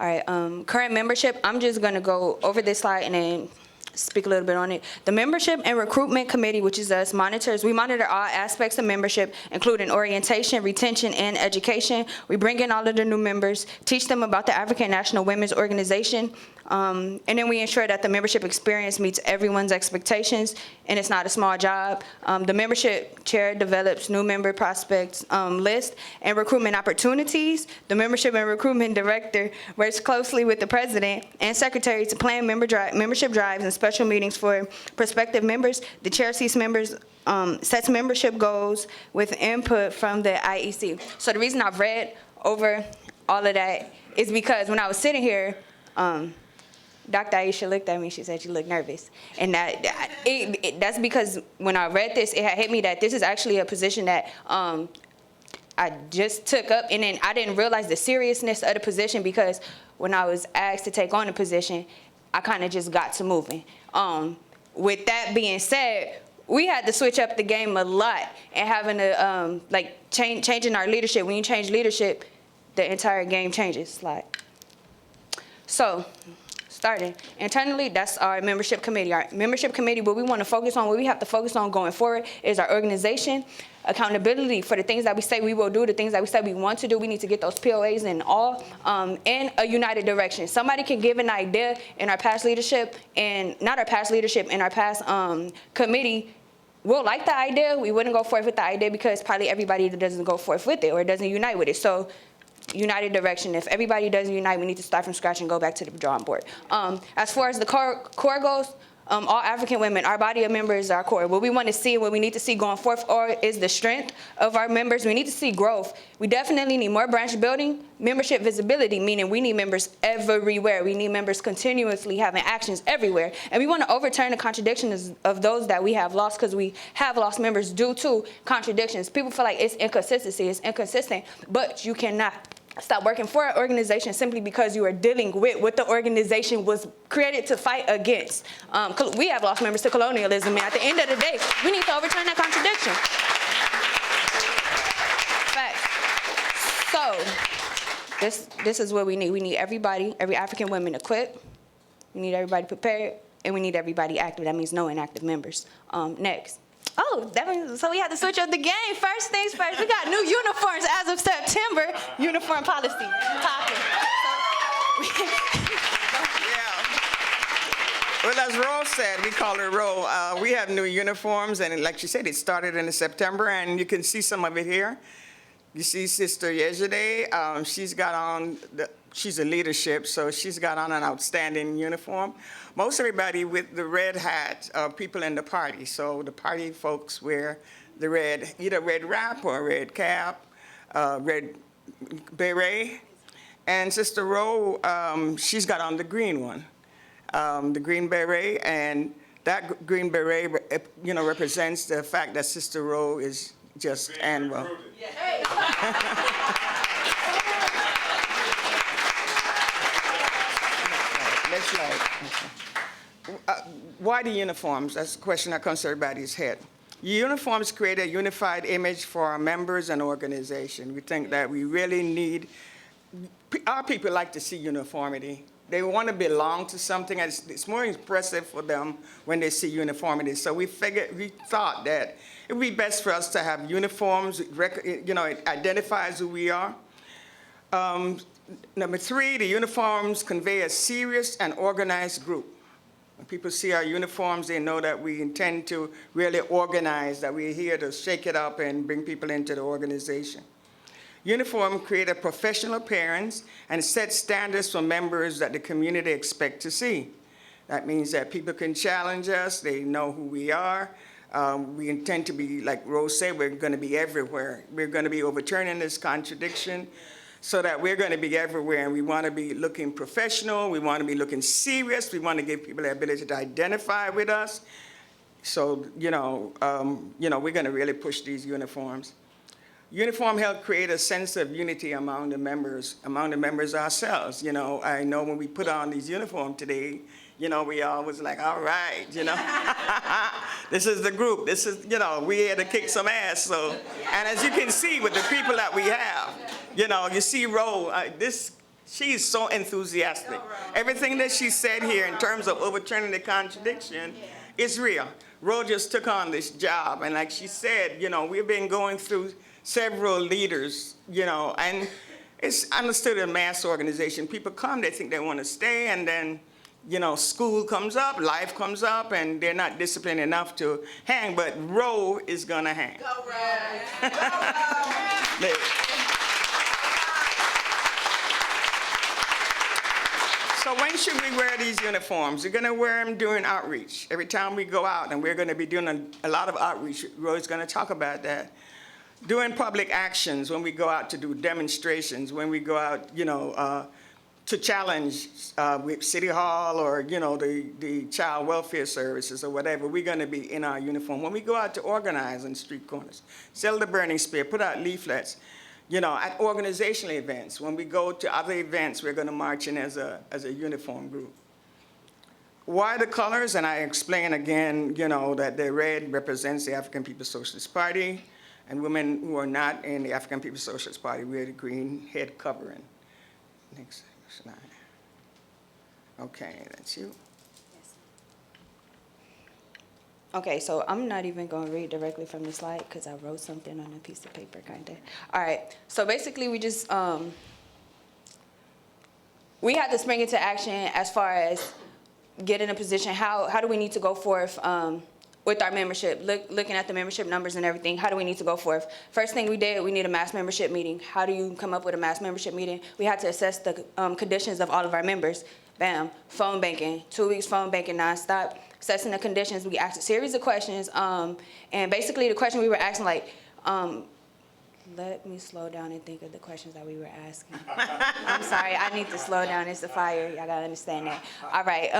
All right, current membership, I'm just gonna go over this slide and then speak a little bit on it. The Membership and Recruitment Committee, which is us, we monitor all aspects of membership, including orientation, retention, and education. We bring in all of the new members, teach them about the African National Women's Organization, and then we ensure that the membership experience meets everyone's expectations, and it's not a small job. The membership chair develops new member prospects list and recruitment opportunities. The Membership and Recruitment Director works closely with the President and Secretary to plan membership drives and special meetings for prospective members. The chair sets membership goals with input from the IEC. So the reason I've read over all of that is because when I was sitting here, Dr. Aisha looked at me, she said, "You look nervous." And that's because when I read this, it had hit me that this is actually a position that I just took up, and then I didn't realize the seriousness of the position because when I was asked to take on the position, I kind of just got to moving. With that being said, we had to switch up the game a lot and having to, changing our leadership. When you change leadership, the entire game changes. So, starting internally, that's our membership committee. Our membership committee, what we want to focus on, what we have to focus on going forward is our organization, accountability for the things that we say we will do, the things that we say we want to do. We need to get those POAs in all, and a united direction. Somebody can give an idea in our past leadership, and not our past leadership, in our past committee. We'll like the idea. We wouldn't go forth with the idea because probably everybody doesn't go forth with it or doesn't unite with it. So, united direction. If everybody doesn't unite, we need to start from scratch and go back to the drawing board. As far as the core goals, all African women, our body of members are core. What we want to see and what we need to see going forth is the strength of our members. We need to see growth. We definitely need more branch building, membership visibility, meaning we need members everywhere. We need members continuously having actions everywhere. And we want to overturn the contradictions of those that we have lost, because we have lost members due to contradictions. People feel like it's inconsistency, it's inconsistent, but you cannot stop working for an organization simply because you are dealing with what the organization was created to fight against. We have lost members to colonialism, and at the end of the day, we need to overturn that contradiction. Facts. So, this is what we need. We need everybody, every African woman equipped. We need everybody prepared, and we need everybody active. That means no inactive members. Next. Oh, that means, so we had to switch up the game. First things first, we got new uniforms as of September. Uniform policy, popping. Well, as Rose said, we call her Rose. We have new uniforms, and like she said, it started in September, and you can see some of it here. You see Sister Yejide, she's got on, she's a leadership, so she's got on an outstanding uniform. Most everybody with the red hat are people in the party, so the party folks wear the red, either red wrap or red cap, red beret. And Sister Rowe, she's got on the green one, the green beret, and that green beret, represents the fact that Sister Rowe is just ANWO. Next slide. Why the uniforms? That's a question that comes to everybody's head. Uniforms create a unified image for our members and organization. We think that we really need, our people like to see uniformity. They want to belong to something. It's more impressive for them when they see uniformity. So we thought that it would be best for us to have uniforms, it identifies who we are. Number 3, the uniforms convey a serious and organized group. When people see our uniforms, they know that we intend to really organize, that we're here to shake it up and bring people into the organization. Uniform create a professional appearance and set standards for members that the community expect to see. That means that people can challenge us, they know who we are. We intend to be, like Rose said, we're going to be everywhere. We're going to be overturning this contradiction so that we're going to be everywhere, and we want to be looking professional, we want to be looking serious, we want to give people the ability to identify with us. So, we're going to really push these uniforms. Uniform help create a sense of unity among the members ourselves. I know when we put on these uniforms today, we always like, all right, this is the group. This is, we here to kick some ass. So, and as you can see with the people that we have, you see Ro, she's so enthusiastic. Everything that she said here in terms of overturning the contradiction is real. Ro just took on this job, and like she said, we've been going through several leaders, and it's understood in mass organization. People come, they think they want to stay, and then, school comes up, life comes up, and they're not disciplined enough to hang, but Ro is gonna hang. Go Ro! Go Ro! So when should we wear these uniforms? We're gonna wear them during outreach. Every time we go out, and we're gonna be doing a lot of outreach. Ro's gonna talk about that. Doing public actions, when we go out to do demonstrations, when we go out, to challenge with City Hall or, the child welfare services or whatever, we're going to be in our uniform. When we go out to organize on street corners, sell the burning spear, put out leaflets, at organizational events. When we go to other events, we're going to march in as a uniform group. Why the colors? And I explain again, that the red represents the African People's Socialist Party, and women who are not in the African People's Socialist Party wear the green head covering. Next slide. Okay, that's you. Yes. Okay, so I'm not even going to read directly from the slide because I wrote something on a piece of paper, kind of. All right, so basically we just, we had to spring into action as far as get in a position, how do we need to go forth with our membership, looking at the membership numbers and everything, how do we need to go forth? First thing we did, we need a mass membership meeting. How do you come up with a mass membership meeting? We had to assess the conditions of all of our members. Bam, phone banking, 2 weeks phone banking nonstop. Assessing the conditions, we asked a series of questions, and basically the question we were asking, let me slow down and think of the questions that we were asking. I'm sorry, I need to slow down, it's a fire, y'all gotta understand that. All right.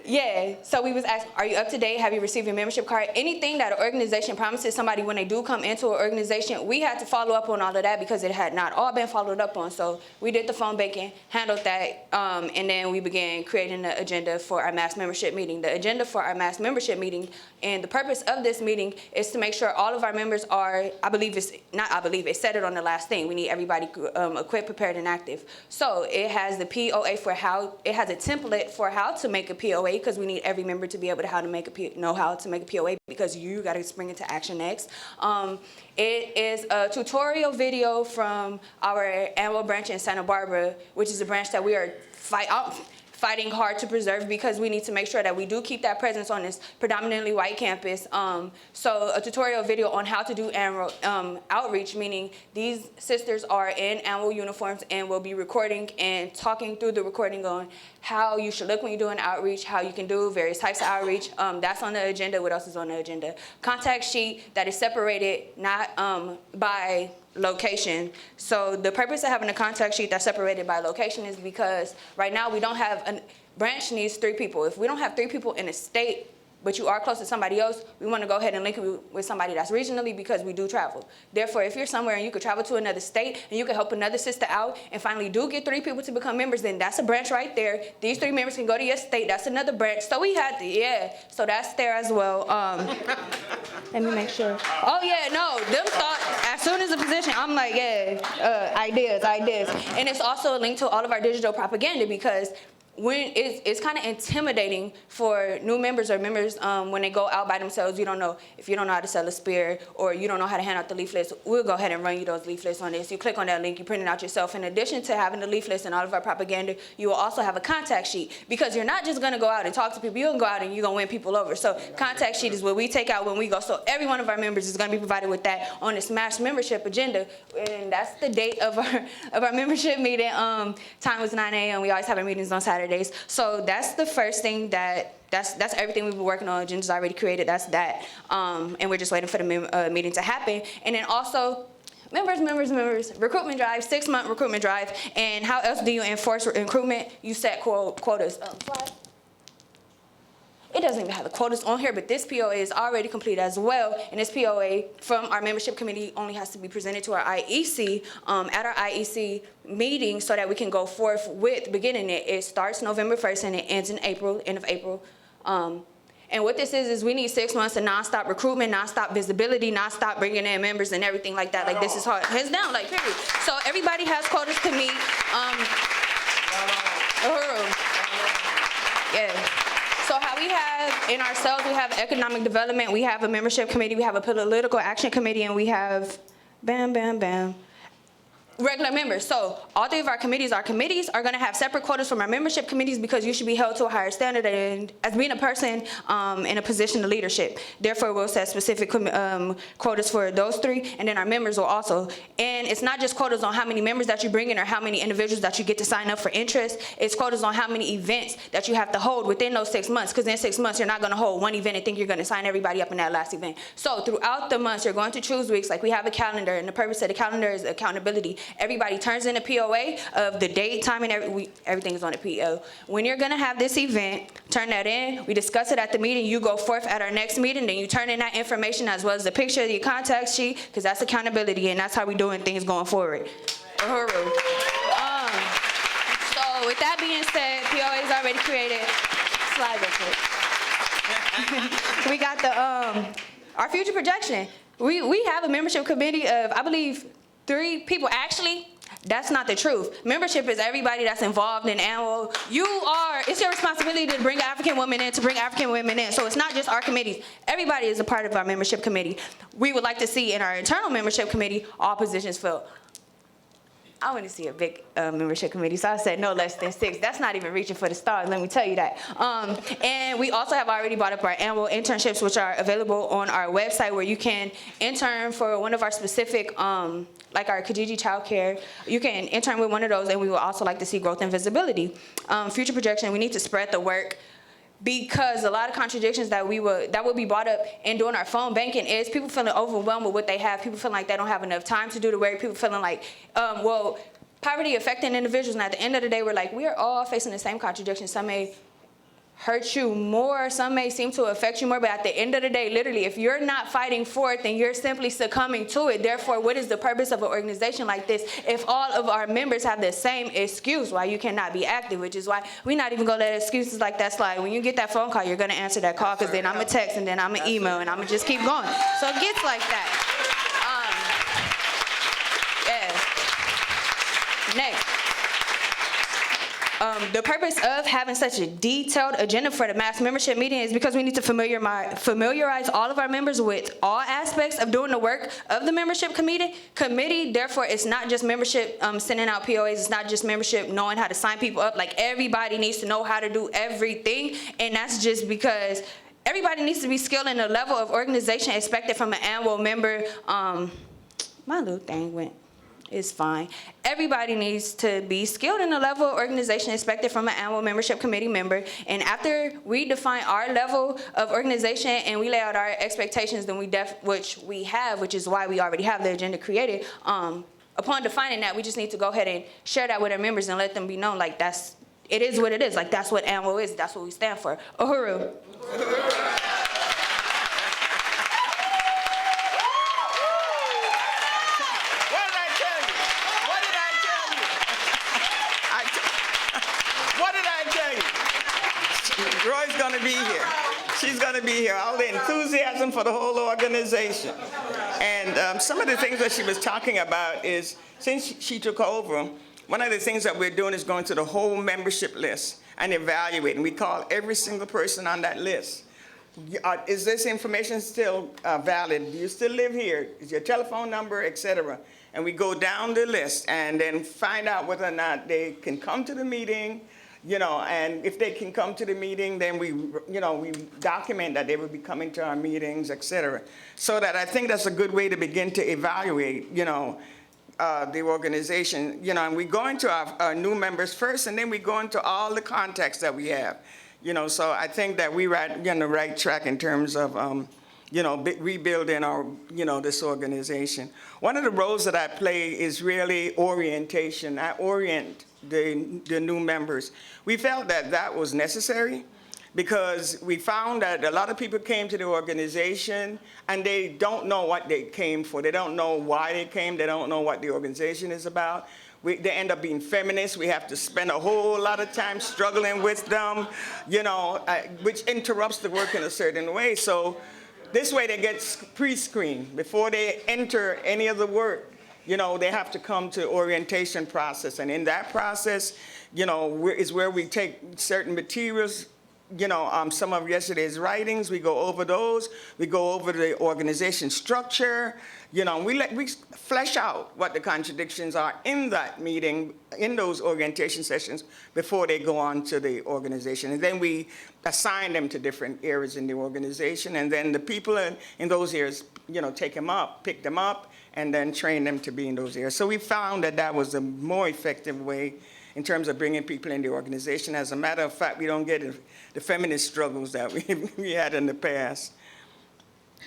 Yeah, so we was asked, are you up to date? Have you received your membership card? Anything that an organization promises somebody when they do come into an organization, we had to follow up on all of that because it had not all been followed up on. So we did the phone banking, handled that, and then we began creating the agenda for our mass membership meeting. The agenda for our mass membership meeting, and the purpose of this meeting is to make sure all of our members are, it said it on the last thing, we need everybody equipped, prepared, and active. So it has the POA for how, it has a template for how to make a POA, because we need every member to be able to know how to make a POA, because you got to spring into action next. It is a tutorial video from our ANWO branch in Santa Barbara, which is a branch that we are fighting hard to preserve, because we need to make sure that we do keep that presence on this predominantly white campus. So a tutorial video on how to do ANWO outreach, meaning these sisters are in ANWO uniforms and will be recording and talking through the recording on how you should look when you're doing outreach, how you can do various types of outreach. That's on the agenda. What else is on the agenda? Contact sheet that is separated not by location. So the purpose of having a contact sheet that's separated by location is because right now we don't have a branch needs 3 people. If we don't have 3 people in a state, but you are close to somebody else, we want to go ahead and link you with somebody that's regionally, because we do travel. Therefore, if you're somewhere and you could travel to another state and you can help another sister out and finally do get 3 people to become members, then that's a branch right there. These 3 members can go to your state. That's another branch. So we had to, so that's there as well. Let me make sure. Oh yeah, no, them thought, as soon as the position, I'm like, ideas. And it's also a link to all of our digital propaganda, because when it's kind of intimidating for new members or members when they go out by themselves. You don't know how to sell a spear, or you don't know how to hand out the leaflets. We'll go ahead and run you those leaflets on this. You click on that link, you print it out yourself. In addition to having the leaflets and all of our propaganda, you will also have a contact sheet, because you're not just going to go out and talk to people. You're going to go out and you're going to win people over. So contact sheet is what we take out when we go. So every one of our members is going to be provided with that on the Smash membership agenda, and that's the date of our membership meeting. Time was 9 a.m. We always have our meetings on Saturdays. So that's the first thing that's everything we've been working on. Agenda's already created. That's that. And we're just waiting for the meeting to happen. And then also, members, recruitment drive, 6-month recruitment drive. And how else do you enforce recruitment? You set quotas. It doesn't even have the quotas on here, but this POA is already complete as well. And this POA from our membership committee only has to be presented to our IEC at our IEC meeting, so that we can go forth with beginning it. It starts November 1st and it ends in April, end of April. And what this is we need 6 months of nonstop recruitment, nonstop visibility, nonstop bringing in members and everything like that. Like, this is hard. Hands down, like, period. So everybody has quotas to meet. So how we have in ourselves, we have economic development, we have a membership committee, we have a political action committee, and we have regular members. So all 3 of our committees are going to have separate quotas from our membership committees, because you should be held to a higher standard and as being a person in a position of leadership. Therefore, we'll set specific quotas for those 3, and then our members will also. And it's not just quotas on how many members that you bring in or how many individuals that you get to sign up for interest. It's quotas on how many events that you have to hold within those 6 months, because in 6 months, you're not going to hold one event and think you're going to sign everybody up in that last event. So throughout the months, you're going to choose weeks. Like, we have a calendar, and the purpose of the calendar is accountability. Everybody turns in a POA of the date, time, and everything is on a PO. When you're going to have this event, turn that in. We discuss it at the meeting. You go forth at our next meeting. Then you turn in that information as well as the picture of your contact sheet, because that's accountability, and that's how we're doing things going forward. So with that being said, POA is already created. Slide real quick. We got our future projection. We have a membership committee of, I believe, 3 people. Actually, that's not the truth. Membership is everybody that's involved in ANWO. It's your responsibility to bring African women in, So it's not just our committees. Everybody is a part of our membership committee. We would like to see in our internal membership committee all positions filled. I want to see a big membership committee, so I said no less than 6. That's not even reaching for the stars, let me tell you that. And we also have already brought up our ANWO internships, which are available on our website, where you can intern for one of our specific, like our Kijiji Child Care. You can intern with one of those, and we would also like to see growth and visibility. Future projection, we need to spread the work, because a lot of contradictions that will be brought up in doing our phone banking is people feeling overwhelmed with what they have, people feeling like they don't have enough time to do the work, people feeling like, poverty affecting individuals, and at the end of the day, we're like, we are all facing the same contradictions. Some may hurt you more, some may seem to affect you more, but at the end of the day, literally, if you're not fighting for it, then you're simply succumbing to it. Therefore, what is the purpose of an organization like this if all of our members have the same excuse why you cannot be active, which is why we're not even going to let excuses like that slide. When you get that phone call, you're going to answer that call, because then I'm going to text, and then I'm going to email, and I'm going to just keep going. So it gets like that. Next. The purpose of having such a detailed agenda for the mass membership meeting is because we need to familiarize all of our members with all aspects of doing the work of the membership committee. Therefore, it's not just membership sending out POAs, it's not just membership knowing how to sign people up. Like, everybody needs to know how to do everything, and that's just because everybody needs to be skilled in the level of organization expected from an ANWO member. My little thing went. It's fine. Everybody needs to be skilled in the level of organization expected from an ANWO membership committee member. And after we define our level of organization and we lay out our expectations, then which is why we already have the agenda created. Upon defining that, we just need to go ahead and share that with our members and let them be known, like, it is what it is. Like, that's what ANWO is. That's what we stand for. Uhuru. Roy's going to be here. She's going to be here. All the enthusiasm for the whole organization. And some of the things that she was talking about is, since she took over, one of the things that we're doing is going to the whole membership list and evaluating. We call every single person on that list. Is this information still valid? Do you still live here? Is your telephone number, et cetera? And we go down the list and then find out whether or not they can come to the meeting. And if they can come to the meeting, then we document that they will be coming to our meetings, et cetera. So that I think that's a good way to begin to evaluate, the organization. And we go into our new members first, and then we go into all the contacts that we have. So I think that we're on the right track in terms of, rebuilding our, this organization. One of the roles that I play is really orientation. I orient the new members. We felt that was necessary because we found that a lot of people came to the organization and they don't know what they came for. They don't know why they came. They don't know what the organization is about. They end up being feminists. We have to spend a whole lot of time struggling with them, which interrupts the work in a certain way. So this way they get pre-screened before they enter any of the work. They have to come to orientation process. And in that process, is where we take certain materials, some of yesterday's writings, we go over those. We go over the organization structure. We flesh out what the contradictions are in that meeting, in those orientation sessions, before they go on to the organization. And then we assign them to different areas in the organization. And then the people in those areas, pick them up, and then train them to be in those areas. So we found that was a more effective way in terms of bringing people in the organization. As a matter of fact, we don't get the feminist struggles that we had in the past.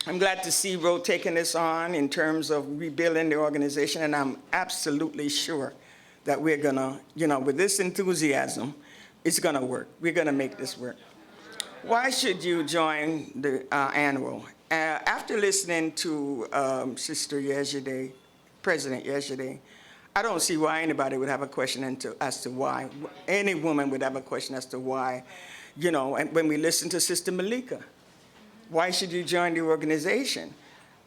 I'm glad to see Ro taking this on in terms of rebuilding the organization, and I'm absolutely sure that we're gonna, with this enthusiasm, it's gonna work. We're gonna make this work. Why should you join the ANWO? After listening to Sister Yejide, President Yejide, I don't see why anybody would have a question as to why. Any woman would have a question as to why. And when we listen to Sister Malika, why should you join the organization?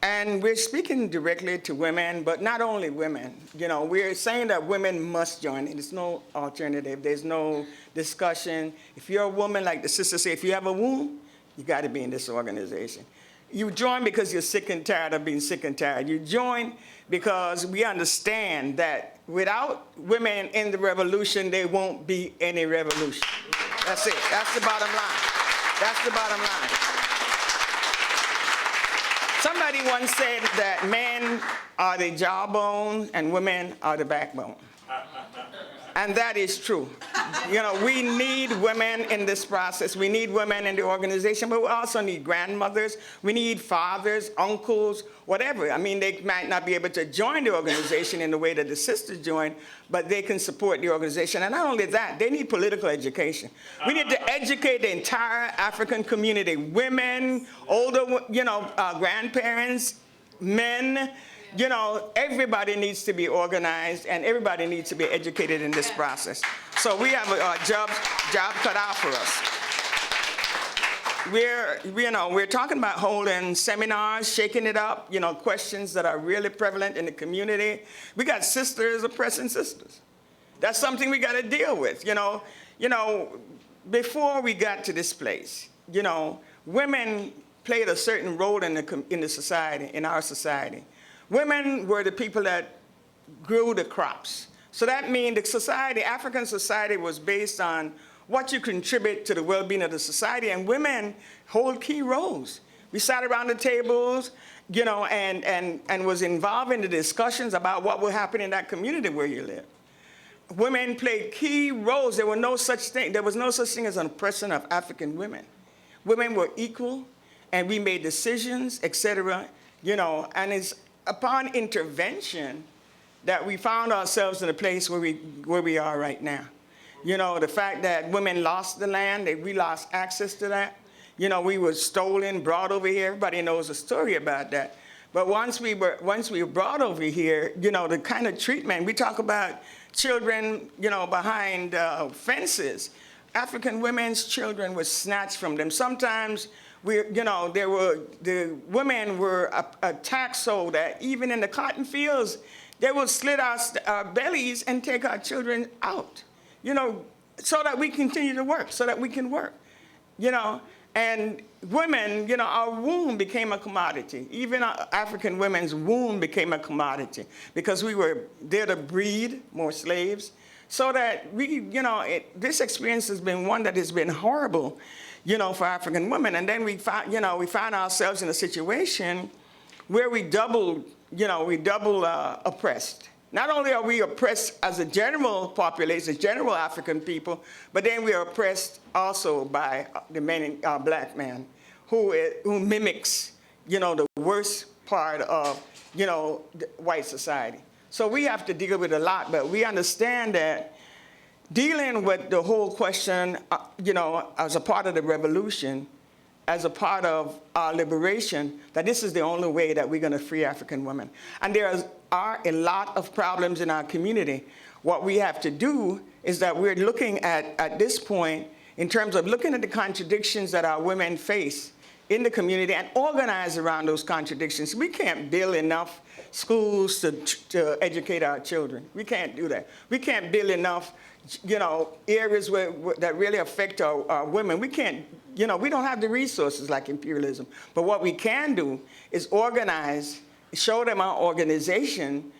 And we're speaking directly to women, but not only women. We're saying that women must join. There's no alternative. There's no discussion. If you're a woman, like the sister said, if you have a womb, you got to be in this organization. You join because you're sick and tired of being sick and tired. You join because we understand that without women in the revolution, there won't be any revolution. That's it. That's the bottom line. That's the bottom line. Somebody once said that men are the jawbone and women are the backbone. And that is true. We need women in this process. We need women in the organization, but we also need grandmothers. We need fathers, uncles, whatever. I mean, they might not be able to join the organization in the way that the sisters join, but they can support the organization. And not only that, they need political education. We need to educate the entire African community, women, older, grandparents, men. Everybody needs to be organized and everybody needs to be educated in this process. So we have a job cut out for us. We're talking about holding seminars, shaking it up, questions that are really prevalent in the community. We got sisters oppressing sisters. That's something we got to deal with, Before we got to this place, women played a certain role in the society, in our society. Women were the people that grew the crops. So that means the society, African society, was based on what you contribute to the well-being of the society, and women hold key roles. We sat around the tables, and was involved in the discussions about what will happen in that community where you live. Women played key roles. There was no such thing as an oppression of African women. Women were equal, and we made decisions, etc. And it's upon intervention that we found ourselves in a place where we are right now. The fact that women lost the land, that we lost access to that. We were stolen, brought over here. Everybody knows the story about that. But once we were brought over here, the kind of treatment, we talk about children, behind fences. African women's children were snatched from them. Sometimes the women were attacked so that even in the cotton fields, they would slit our bellies and take our children out, so that we continue to work, so that we can work, And women, our womb became a commodity. Even African women's womb became a commodity because we were there to breed more slaves. So that this experience has been one that has been horrible, for African women. And then we found ourselves in a situation where we double oppressed. Not only are we oppressed as a general population, general African people, but then we are oppressed also by the black man who mimics, the worst part of, the white society. So we have to deal with a lot, but we understand that dealing with the whole question, as a part of the revolution, as a part of our liberation, that this is the only way that we're going to free African women. And there are a lot of problems in our community. What we have to do is that we're looking at this point in terms of looking at the contradictions that our women face in the community and organize around those contradictions. We can't build enough schools to educate our children. We can't do that. We can't build enough, areas that really affect our women. We can't, we don't have the resources like imperialism. But what we can do is organize, show them our organization,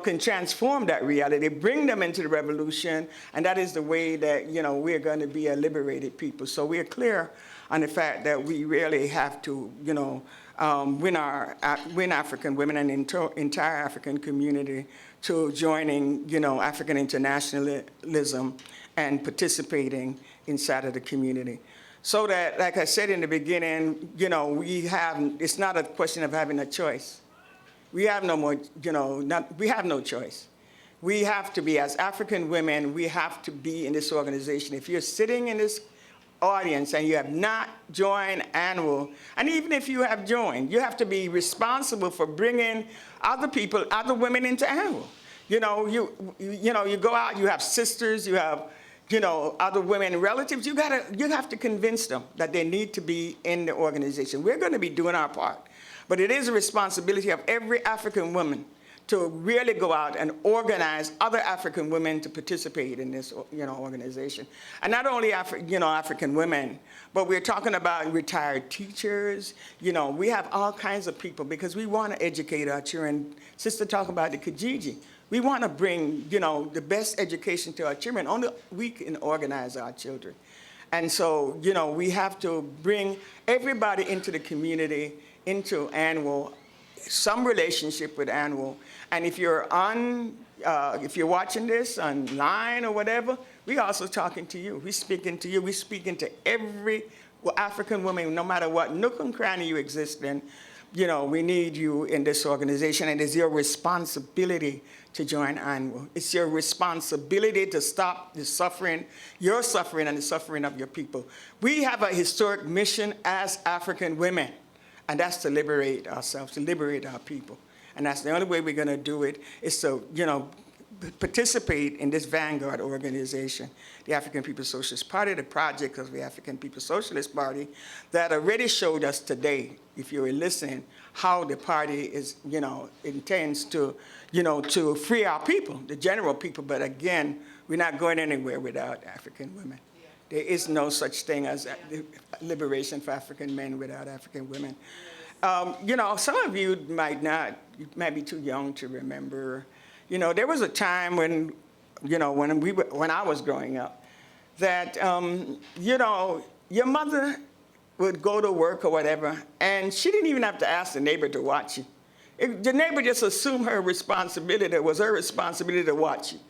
can transform that reality, bring them into the revolution, and that is the way that, we're going to be a liberated people. So we're clear on the fact that we really have to, win African women and the entire African community to joining, African internationalism and participating inside of the community. So that, like I said in the beginning, it's not a question of having a choice. We have no more, we have no choice. We have to be, as African women, we have to be in this organization. If you're sitting in this audience and you have not joined ANWO, and even if you have joined, you have to be responsible for bringing other people, other women into ANWO. You go out, you have sisters, you have, other women, relatives, you have to convince them that they need to be in the organization. We're going to be doing our part. But it is a responsibility of every African woman to really go out and organize other African women to participate in this, organization. And not only African women, but we're talking about retired teachers. We have all kinds of people because we want to educate our children. Sister talked about the Kijiji. We want to bring, the best education to our children. Only we can organize our children. And so, we have to bring everybody into the community, into ANWO, some relationship with ANWO. And if you're watching this online or whatever, we're also talking to you. We're speaking to you. We're speaking to every African woman, no matter what nook and cranny you exist in. We need you in this organization, and it's your responsibility to join ANWO. It's your responsibility to stop the suffering, your suffering and the suffering of your people. We have a historic mission as African women. And that's to liberate ourselves, to liberate our people. And that's the only way we're going to do it is to, participate in this Vanguard organization, the African People's Socialist Party, the project of the African People's Socialist Party, that already showed us today, if you were listening, how the party is, intends to, to free our people, the general people, but again, We're not going anywhere without African women. There is no such thing as liberation for African men without African women. You know, some of you might be too young to remember. You know, there was a time when, you know, when I was growing up, that, you know, your mother would go to work or whatever, and she didn't even have to ask the neighbor to watch you. The neighbor just assumed her responsibility. It was her responsibility to watch you.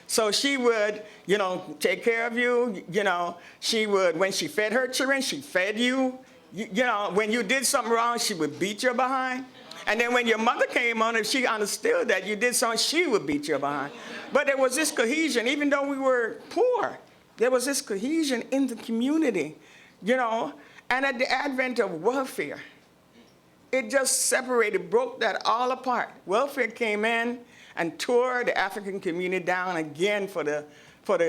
So she would, you know, take care of you. You know, she would, when she fed her children, she fed you. You know, when you did something wrong, she would beat you behind. And then when your mother came on, if she understood that you did something, she would beat you behind. But there was this cohesion, even though we were poor, there was this cohesion in the community, you know. And at the advent of welfare, it just separated, broke that all apart. Welfare came in and tore the African community down again for the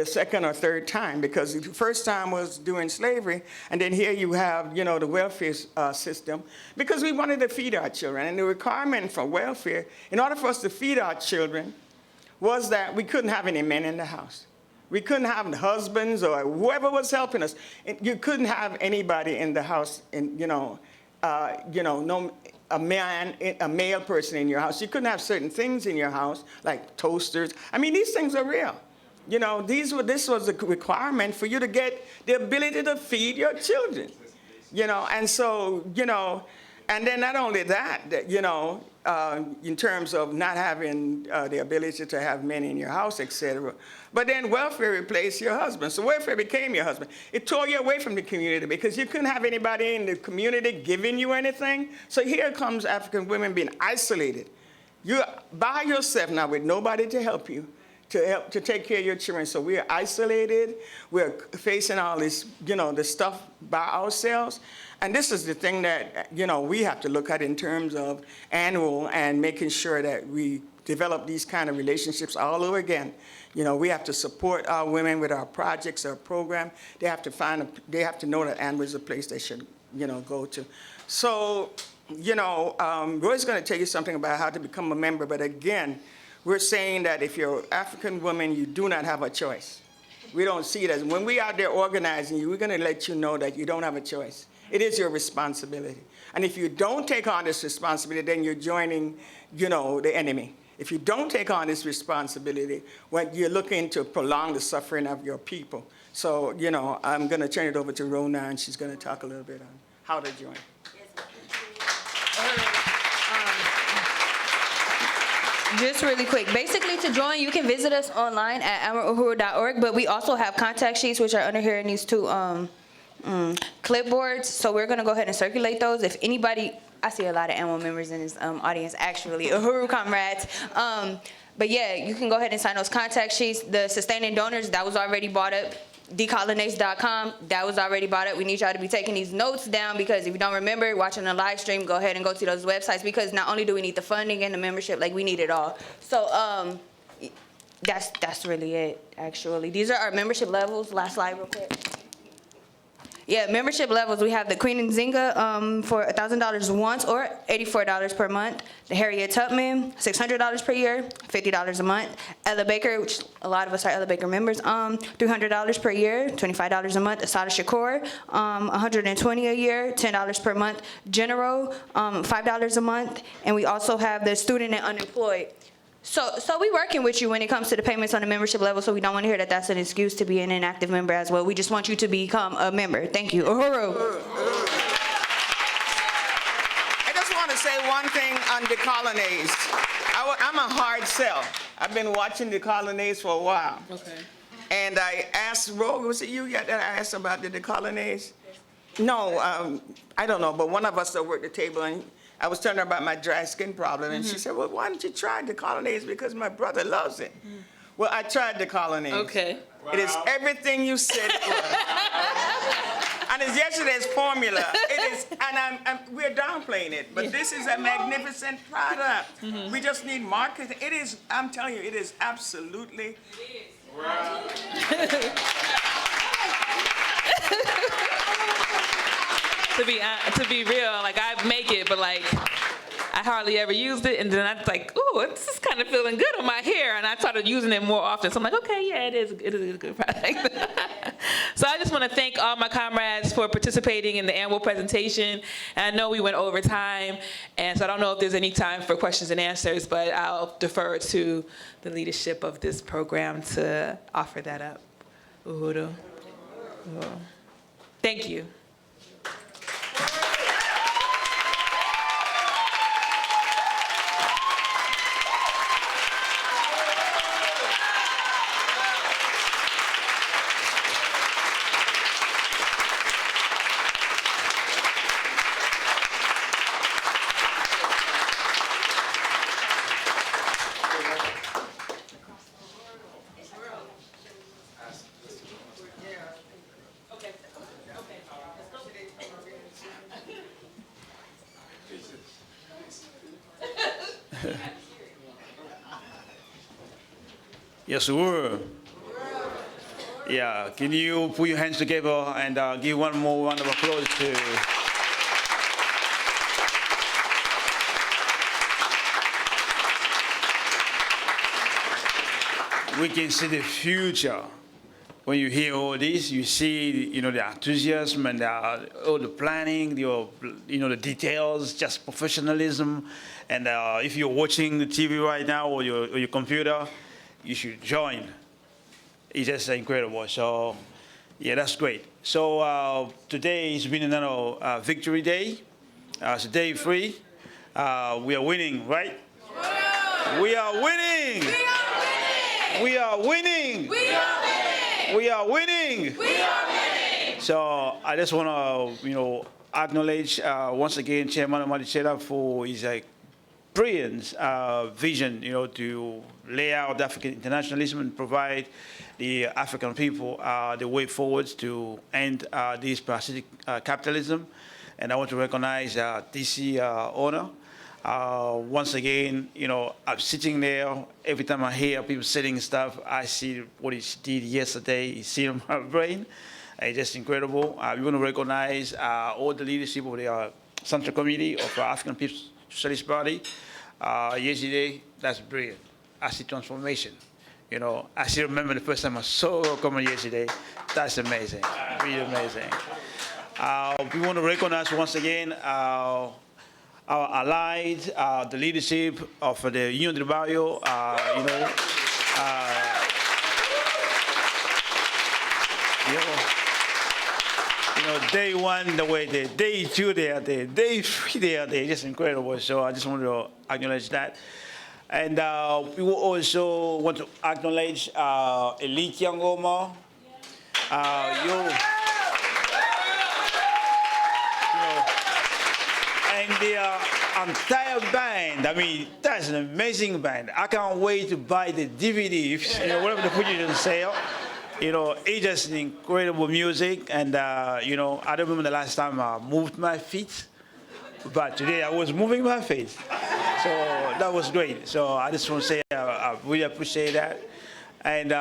second or third time, because the first time was during slavery, and then here you have, you know, the welfare system, because we wanted to feed our children. And the requirement for welfare, in order for us to feed our children, was that we couldn't have any men in the house. We couldn't have husbands or whoever was helping us. You couldn't have anybody in the house, no, a male person in your house. You couldn't have certain things in your house, like toasters. I mean, these things are real. You know, this was a requirement for you to get the ability to feed your children. You know, and so, you know, and then not only that, you know, in terms of not having the ability to have men in your house, etc. But then welfare replaced your husband. So welfare became your husband. It tore you away from the community because you couldn't have anybody in the community giving you anything. So here comes African women being isolated. You're by yourself now with nobody to help you, to take care of your children. So we're isolated. We're facing all this, you know, the stuff by ourselves. And this is the thing that, you know, we have to look at in terms of ANWO and making sure that we develop these kind of relationships all over again. You know, we have to support our women with our projects, our program. They have to know that ANWO is a place they should, you know, go to. So, you know, Roy's going to tell you something about how to become a member. But again, we're saying that if you're an African woman, you do not have a choice. We don't see it as, when we out there organizing you, we're going to let you know that you don't have a choice. It is your responsibility. And if you don't take on this responsibility, then you're joining, you know, the enemy. If you don't take on this responsibility, when you're looking to prolong the suffering of your people. So, you know, I'm going to turn it over to Rona, and she's going to talk a little bit on how to join. Just really quick, basically to join, you can visit us online at ANWO.org, but we also have contact sheets, which are under here in these two clipboards. So we're going to go ahead and circulate those. If anybody, I see a lot of ANWO members in this audience, actually, Uhuru comrades. But yeah, you can go ahead and sign those contact sheets. The sustaining donors, that was already bought up. Decolonase.com, that was already bought up. We need y'all to be taking these notes down, because if you don't remember watching the live stream, go ahead and go to those websites, because not only do we need the funding and the membership, like we need it all. So that's really it, actually. These are our membership levels. Last slide real quick. Yeah, membership levels, we have the Queen and Zinga for $1,000 once or $84 per month. The Harriet Tubman, $600 per year, $50 a month. Ella Baker, which a lot of us are Ella Baker members, $300 per year, $25 a month. Asada Shakur, $120 a year, $10 per month. General, $5 a month. And we also have the student and unemployed. So we working with you when it comes to the payments on the membership level, so we don't want to hear that that's an excuse to be an inactive member as well. We just want you to become a member. Thank you. Uhuru. I just want to say one thing on Decolonase. I'm a hard sell. I've been watching Decolonase for a while. Okay. And I asked Rogue, was it you that I asked about the Decolonase? No, I don't know, but one of us that worked the table, and I was telling her about my dry skin problem, and she said, well, why don't you try Decolonase? Because my brother loves it. Well, I tried Decolonase. Okay. Wow. It is everything you said it was. And it's yesterday's formula. It is, and we're downplaying it, but this is a magnificent product. We just need marketing. It is, I'm telling you, it is absolutely. It is. Wow. To be real, like I make it, but like I hardly ever used it, and then I was like, ooh, this is kind of feeling good on my hair, and I started using it more often. So I'm like, okay, yeah, it is a good product. So I just want to thank all my comrades for participating in the ANWO presentation. And I know we went over time, and so I don't know if there's any time for questions and answers, but I'll defer to the leadership of this program to offer that up. Uhuru. Thank you. Yes, sir. Yeah, can you put your hands together and give one more round of applause to... We can see the future. When you hear all this, you see, the enthusiasm and all the planning, the details, just professionalism. And if you're watching the TV right now or your computer, you should join. It's just incredible. So, yeah, that's great. So today has been another victory day. It's day 3. We are winning, right? We are winning. We are winning. We are winning. We are winning. We are winning. So I just want to, acknowledge once again Chairman Madichela for his brilliant vision, to lay out African internationalism and provide the African people the way forward to end this parasitic capitalism. And I want to recognize DC owner. Once again, I'm sitting there. Every time I hear people saying stuff, I see what he did yesterday. It's sitting in my brain. It's just incredible. We want to recognize all the leadership of the Central Committee of the African People's Socialist Party. Yejide, that's brilliant. I see transformation. I still remember the first time I saw Yejide. That's amazing, really amazing. We want to recognize once again our allies, the leadership of the Union del Barrio, day 1 the way they, day 2 they are there, day 3 they are there, just incredible. So I just want to acknowledge that. And we will also want to acknowledge Elite Yangoma. And the entire band, I mean, that's an amazing band. I can't wait to buy the DVD, whatever they put you on sale. It's just incredible music. And, I don't remember the last time I moved my feet, but today I was moving my feet. So that was great. So I just want to say I really appreciate that. And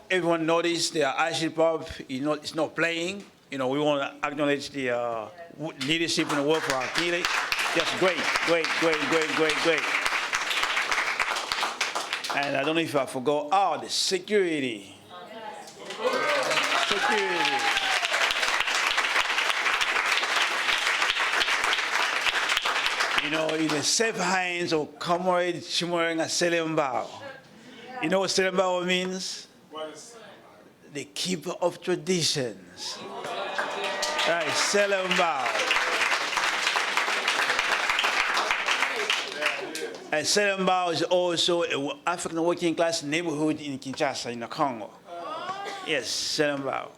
everyone noticed the Irish pop, it's not playing. We want to acknowledge the leadership and the work for our community. Just great. And I don't know if I forgot, the security. In the safe hands of Comrade Chimorenga Selembao. You know what Selembao means? The keeper of traditions. Right, Selembao. And Selembao is also an African working class neighborhood in Kinshasa, in the Congo. Yes, Selembao.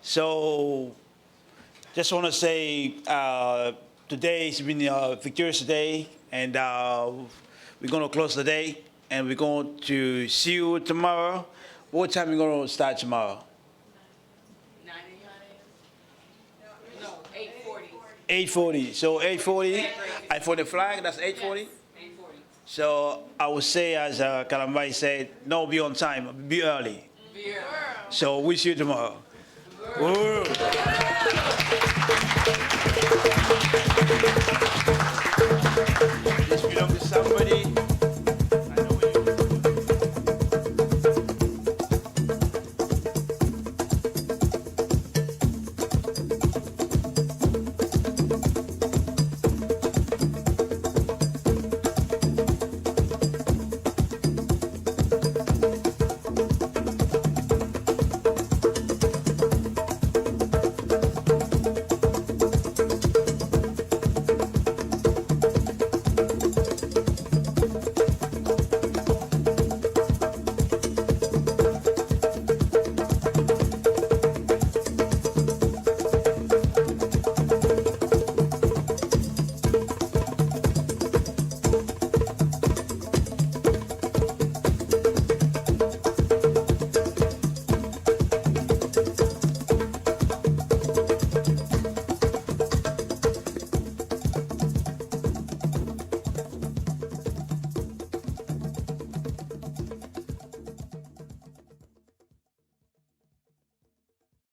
So, just want to say, today has been a victorious day, and we're going to close the day, and we're going to see you tomorrow. What time are we going to start tomorrow? 9 a.m. No, 8:40. 8:40. So 8:40, and for the flag, that's 8:40? 8:40. So I would say, as Kalambai said, no, be on time, be early. Be early. So we'll see you tomorrow.